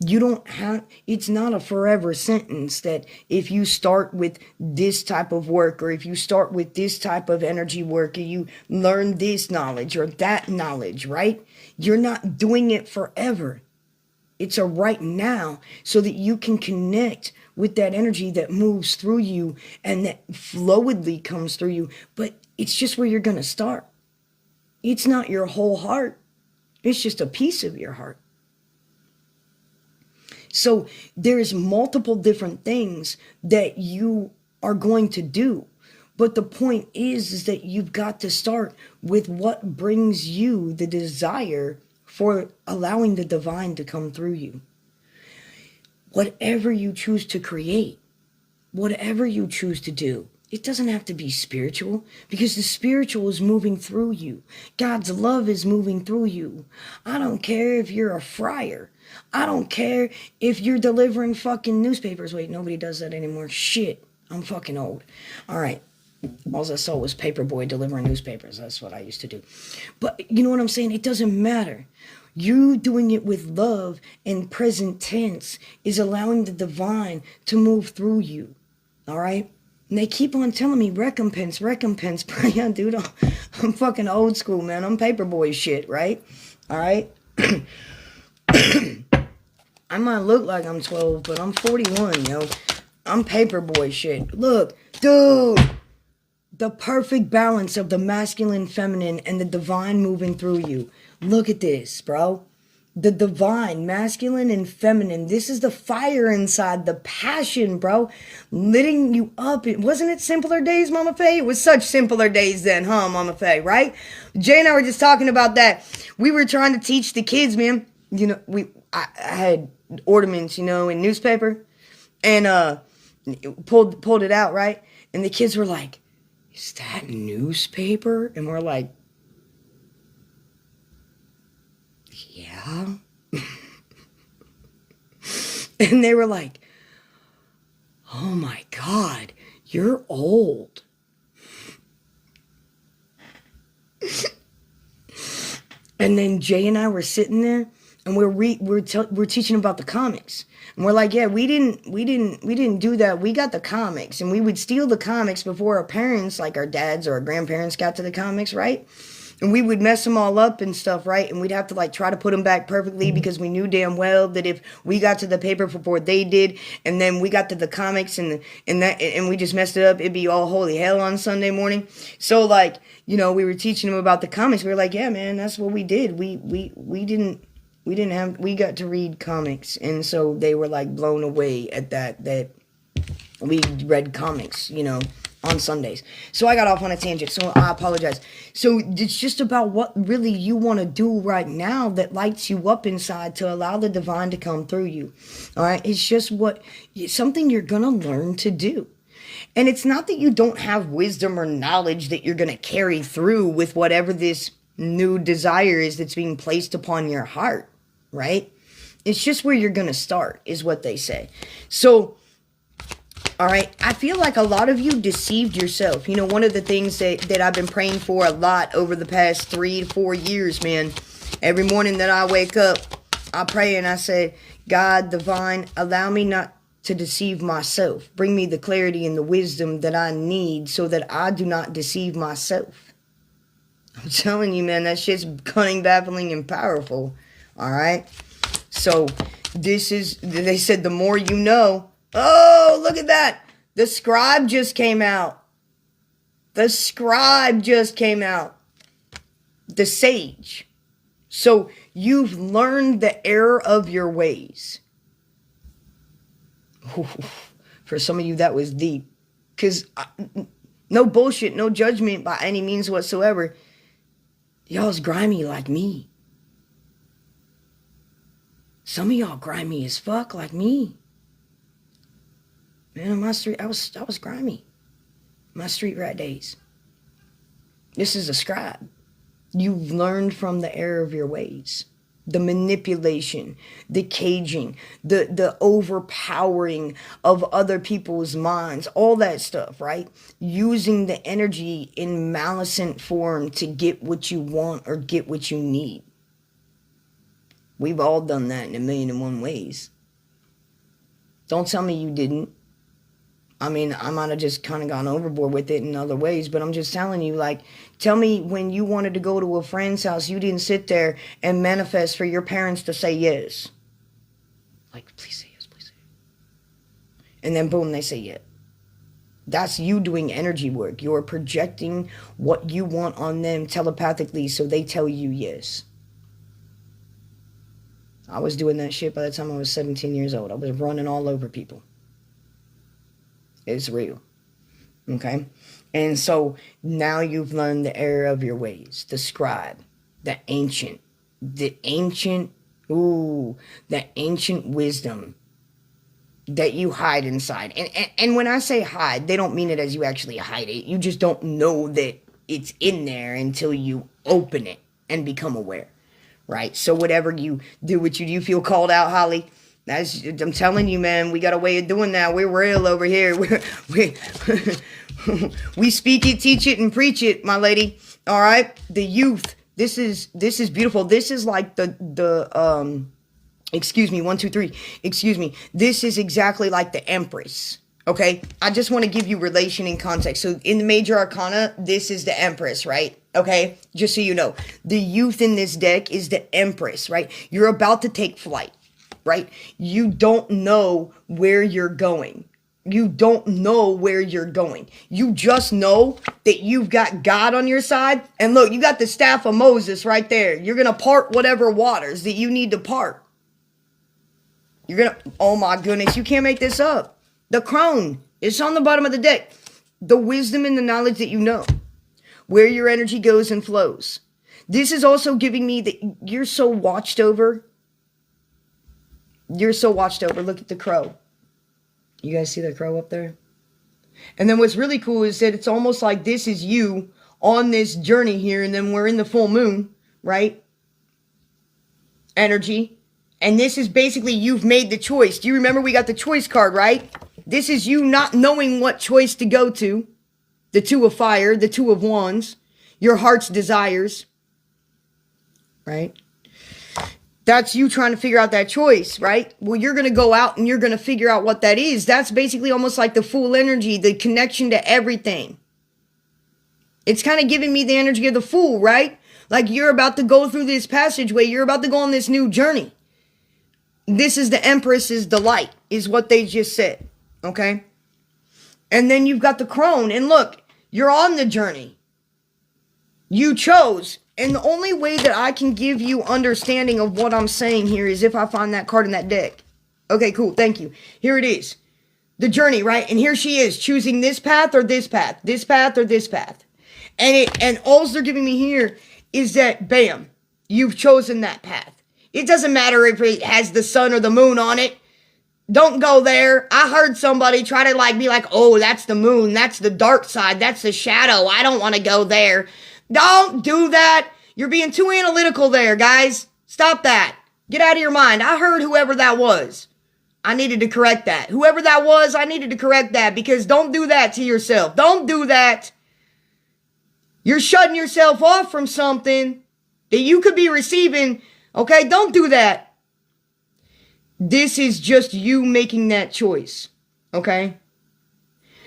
A: You don't have, it's not a forever sentence that if you start with this type of work, or if you start with this type of energy work, or you learn this knowledge or that knowledge, right? You're not doing it forever. It's a right now, so that you can connect with that energy that moves through you and that flowedly comes through you. But it's just where you're going to start. It's not your whole heart. It's just a piece of your heart. So there's multiple different things that you are going to do. But the point is that you've got to start with what brings you the desire for allowing the divine to come through you. Whatever you choose to create, whatever you choose to do, it doesn't have to be spiritual, because the spiritual is moving through you. God's love is moving through you. I don't care if you're a friar. I don't care if you're delivering fucking newspapers. Wait, nobody does that anymore. Shit, I'm fucking old. All right. All I saw was Paperboy delivering newspapers. That's what I used to do. But you know what I'm saying? It doesn't matter. You doing it with love and present tense is allowing the divine to move through you. All right? And they keep on telling me recompense. But yeah, dude, I'm fucking old school, man. I'm Paperboy shit, right? All right? I might look like I'm 12, but I'm 41, yo. I'm Paperboy shit. Look, dude. The perfect balance of the masculine, feminine, and the divine moving through you. Look at this, bro. The divine, masculine, and feminine. This is the fire inside, the passion, bro. Lighting you up. Wasn't it simpler days, Mama Faye? It was such simpler days then, huh, Mama Faye, right? Jay and I were just talking about that. We were trying to teach the kids, man. You know, I had ornaments, you know, in newspaper. And pulled it out, right? And the kids were like, is that newspaper? And we're like, yeah. And they were like, oh my God, you're old. And then Jay and I were sitting there, and we're teaching about the comics. And we're like, yeah, we didn't do that. We got the comics, and we would steal the comics before our parents, like our dads or our grandparents, got to the comics, right? And we would mess them all up and stuff, right? And we'd have to like try to put them back perfectly, because we knew damn well that if we got to the paper before they did, and then we got to the comics and we just messed it up, it'd be all holy hell on Sunday morning. So like, you know, we were teaching them about the comics. We were like, yeah, man, that's what we did. We got to read comics, and so they were like blown away at that we read comics, you know, on Sundays. So I got off on a tangent, so I apologize. So it's just about what really you want to do right now that lights you up inside to allow the divine to come through you. All right? It's just something you're going to learn to do. And it's not that you don't have wisdom or knowledge that you're going to carry through with whatever this new desire is that's being placed upon your heart, right? It's just where you're going to start, is what they say. So, all right, I feel like a lot of you deceived yourself. You know, one of the things that I've been praying for a lot over the past 3 to 4 years, man, every morning that I wake up, I pray and I say, God, divine, allow me not to deceive myself. Bring me the clarity and the wisdom that I need so that I do not deceive myself. I'm telling you, man, that shit's cunning, baffling, and powerful. All right? So They said the more you know. Oh, look at that. The scribe just came out. The scribe just came out. The sage. So you've learned the error of your ways. For some of you, that was deep. Because no bullshit, no judgment by any means whatsoever. Y'all's grimy like me. Some of y'all grimy as fuck like me. Man, on my street, I was grimy. My street rat days. This is a scribe. You've learned from the error of your ways. The manipulation, the caging, the overpowering of other people's minds, all that stuff, right? Using the energy in malevolent form to get what you want or get what you need. We've all done that in 1,000,001 ways. Don't tell me you didn't. I mean, I might have just kind of gone overboard with it in other ways, but I'm just telling you, like, tell me when you wanted to go to a friend's house, you didn't sit there and manifest for your parents to say yes. Like, please say yes, please say yes. And then boom, they say yes. That's you doing energy work. You're projecting what you want on them telepathically so they tell you yes. I was doing that shit by the time I was 17 years old. I was running all over people. It's real. Okay? And so now you've learned the error of your ways. The scribe. The ancient wisdom that you hide inside. And when I say hide, they don't mean it as you actually hide it. You just don't know that it's in there until you open it and become aware. Right? So whatever you do, what you feel called out, Holly. I'm telling you, man, we got a way of doing that. We're real over here. We speak it, teach it, and preach it, my lady. All right? The youth. This is beautiful. This is like excuse me, 1, 2, 3. Excuse me. This is exactly like the Empress. Okay? I just want to give you relation and context. So in the major arcana, this is the Empress, right? Okay? Just so you know. The youth in this deck is the Empress, right? You're about to take flight. Right? You don't know where you're going. You don't know where you're going. You just know that you've got God on your side. And look, you got the staff of Moses right there. You're going to part whatever waters that you need to part. Oh my goodness, you can't make this up. The crone, it's on the bottom of the deck. The wisdom and the knowledge that you know. Where your energy goes and flows. This is also giving me that you're so watched over. You're so watched over. Look at the crow. You guys see the crow up there? And then what's really cool is that it's almost like this is you on this journey here. And then we're in the full moon, right? Energy. And this is basically you've made the choice. Do you remember we got the choice card, right? This is you not knowing what choice to go to. The 2 of fire, the 2 of wands. Your heart's desires. Right? That's you trying to figure out that choice, right? Well, you're going to go out and you're going to figure out what that is. That's basically almost like the Fool energy, the connection to everything. It's kind of giving me the energy of the Fool, right? Like you're about to go through this passageway. You're about to go on this new journey. This is the Empress's delight, is what they just said, okay? And then you've got the crone. And look, you're on the journey. You chose. And the only way that I can give you understanding of what I'm saying here is if I find that card in that deck. Okay, cool. Thank you. Here it is. The journey, right? And here she is choosing this path or this path, this path or this path. And all they're giving me here is that, bam, you've chosen that path. It doesn't matter if it has the sun or the moon on it. Don't go there. I heard somebody try to be like, oh, that's the moon. That's the dark side. That's the shadow. I don't want to go there. Don't do that. You're being too analytical there, guys. Stop that. Get out of your mind. I heard whoever that was. I needed to correct that. Whoever that was, I needed to correct that because don't do that to yourself. Don't do that. You're shutting yourself off from something that you could be receiving. Okay, don't do that. This is just you making that choice. Okay?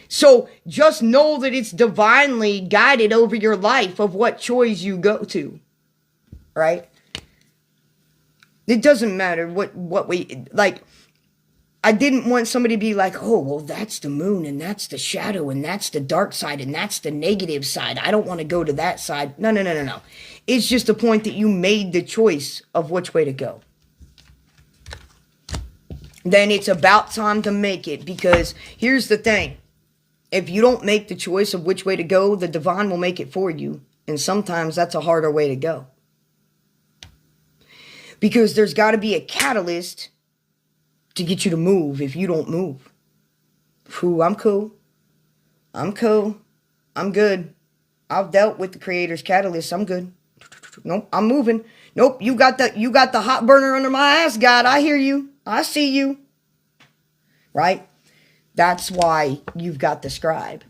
A: So just know that it's divinely guided over your life of what choice you go to. Right? It doesn't matter what we, like, I didn't want somebody to be like, oh, well, that's the moon, and that's the shadow, and that's the dark side, and that's the negative side. I don't want to go to that side. No, no, no, no, no. It's just the point that you made the choice of which way to go. Then it's about time to make it, because here's the thing. If you don't make the choice of which way to go, the divine will make it for you. And sometimes that's a harder way to go. Because there's got to be a catalyst to get you to move if you don't move. Ooh, I'm cool. I'm cool. I'm good. I've dealt with the Creator's catalyst. I'm good. Nope, I'm moving. Nope, you got the hot burner under my ass, God. I hear you. I see you. Right? That's why you've got the scribe.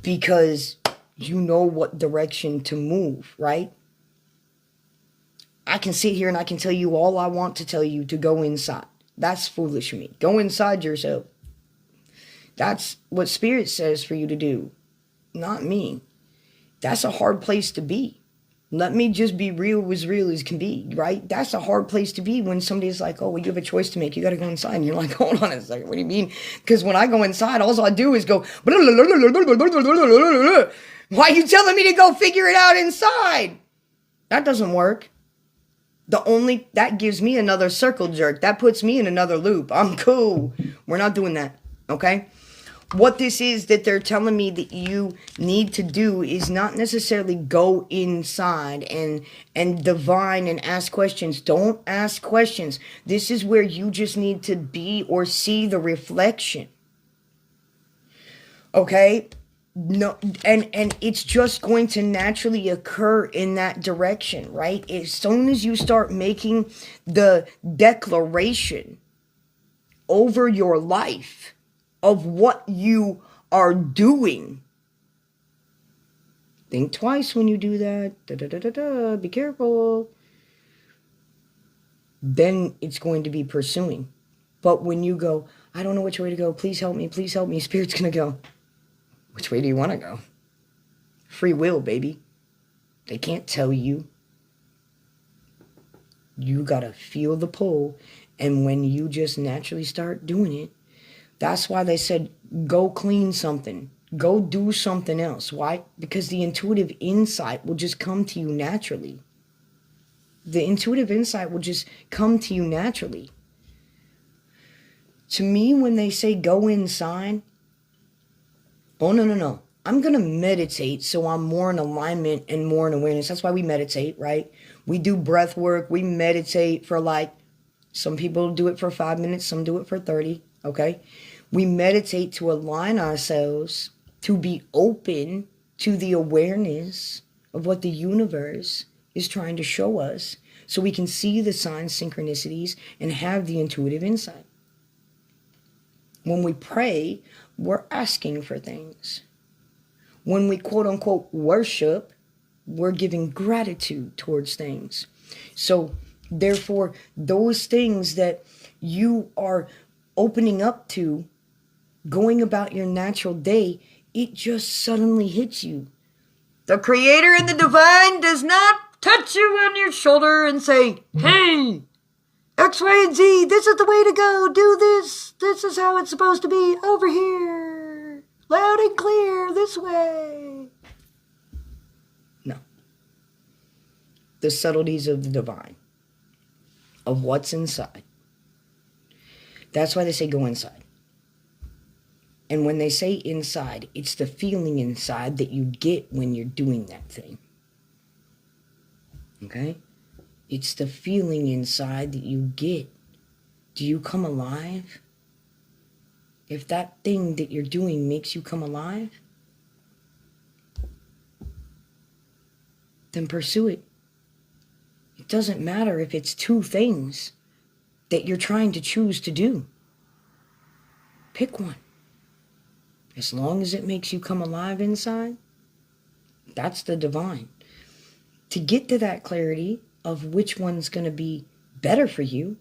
A: Because you know what direction to move, right? I can sit here and I can tell you all I want to tell you to go inside. That's foolish of me. Go inside yourself. That's what Spirit says for you to do. Not me. That's a hard place to be. Let me just be real as can be, right? That's a hard place to be when somebody's like, oh, well, you have a choice to make. You got to go inside. And you're like, hold on a second. What do you mean? Because when I go inside, all I do is go, why are you telling me to go figure it out inside? That doesn't work. That gives me another circle jerk. That puts me in another loop. I'm cool. We're not doing that, okay? What this is that they're telling me that you need to do is not necessarily go inside and divine and ask questions. Don't ask questions. This is where you just need to be or see the reflection. Okay? No, and it's just going to naturally occur in that direction, right? As soon as you start making the declaration over your life of what you are doing. Think twice when you do that. Be careful. Then it's going to be pursuing. But when you go, I don't know which way to go. Please help me. Please help me. Spirit's going to go, which way do you want to go? Free will, baby. They can't tell you. You got to feel the pull. And when you just naturally start doing it, that's why they said, go clean something. Go do something else. Why? Because the intuitive insight will just come to you naturally. The intuitive insight will just come to you naturally. To me, when they say go inside, oh, no. I'm going to meditate so I'm more in alignment and more in awareness. That's why we meditate, right? We do breath work. We meditate for some people do it for 5 minutes. Some do it for 30, okay? We meditate to align ourselves, to be open to the awareness of what the universe is trying to show us so we can see the signs, synchronicities, and have the intuitive insight. When we pray, we're asking for things. When we quote-unquote worship, we're giving gratitude towards things. So, therefore, those things that you are opening up to, going about your natural day, it just suddenly hits you. The Creator and the Divine does not touch you on your shoulder and say, hey, X, Y, and Z, this is the way to go. Do this. This is how it's supposed to be over here. Loud and clear this way. No. The subtleties of the divine, of what's inside. That's why they say go inside. And when they say inside, it's the feeling inside that you get when you're doing that thing. Okay? It's the feeling inside that you get. Do you come alive? If that thing that you're doing makes you come alive, then pursue it. It doesn't matter if it's two things that you're trying to choose to do. Pick one. As long as it makes you come alive inside, that's the divine. To get to that clarity of which one's going to be better for you,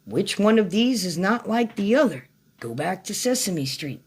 A: which one of these is not like the other, go back to Sesame Street.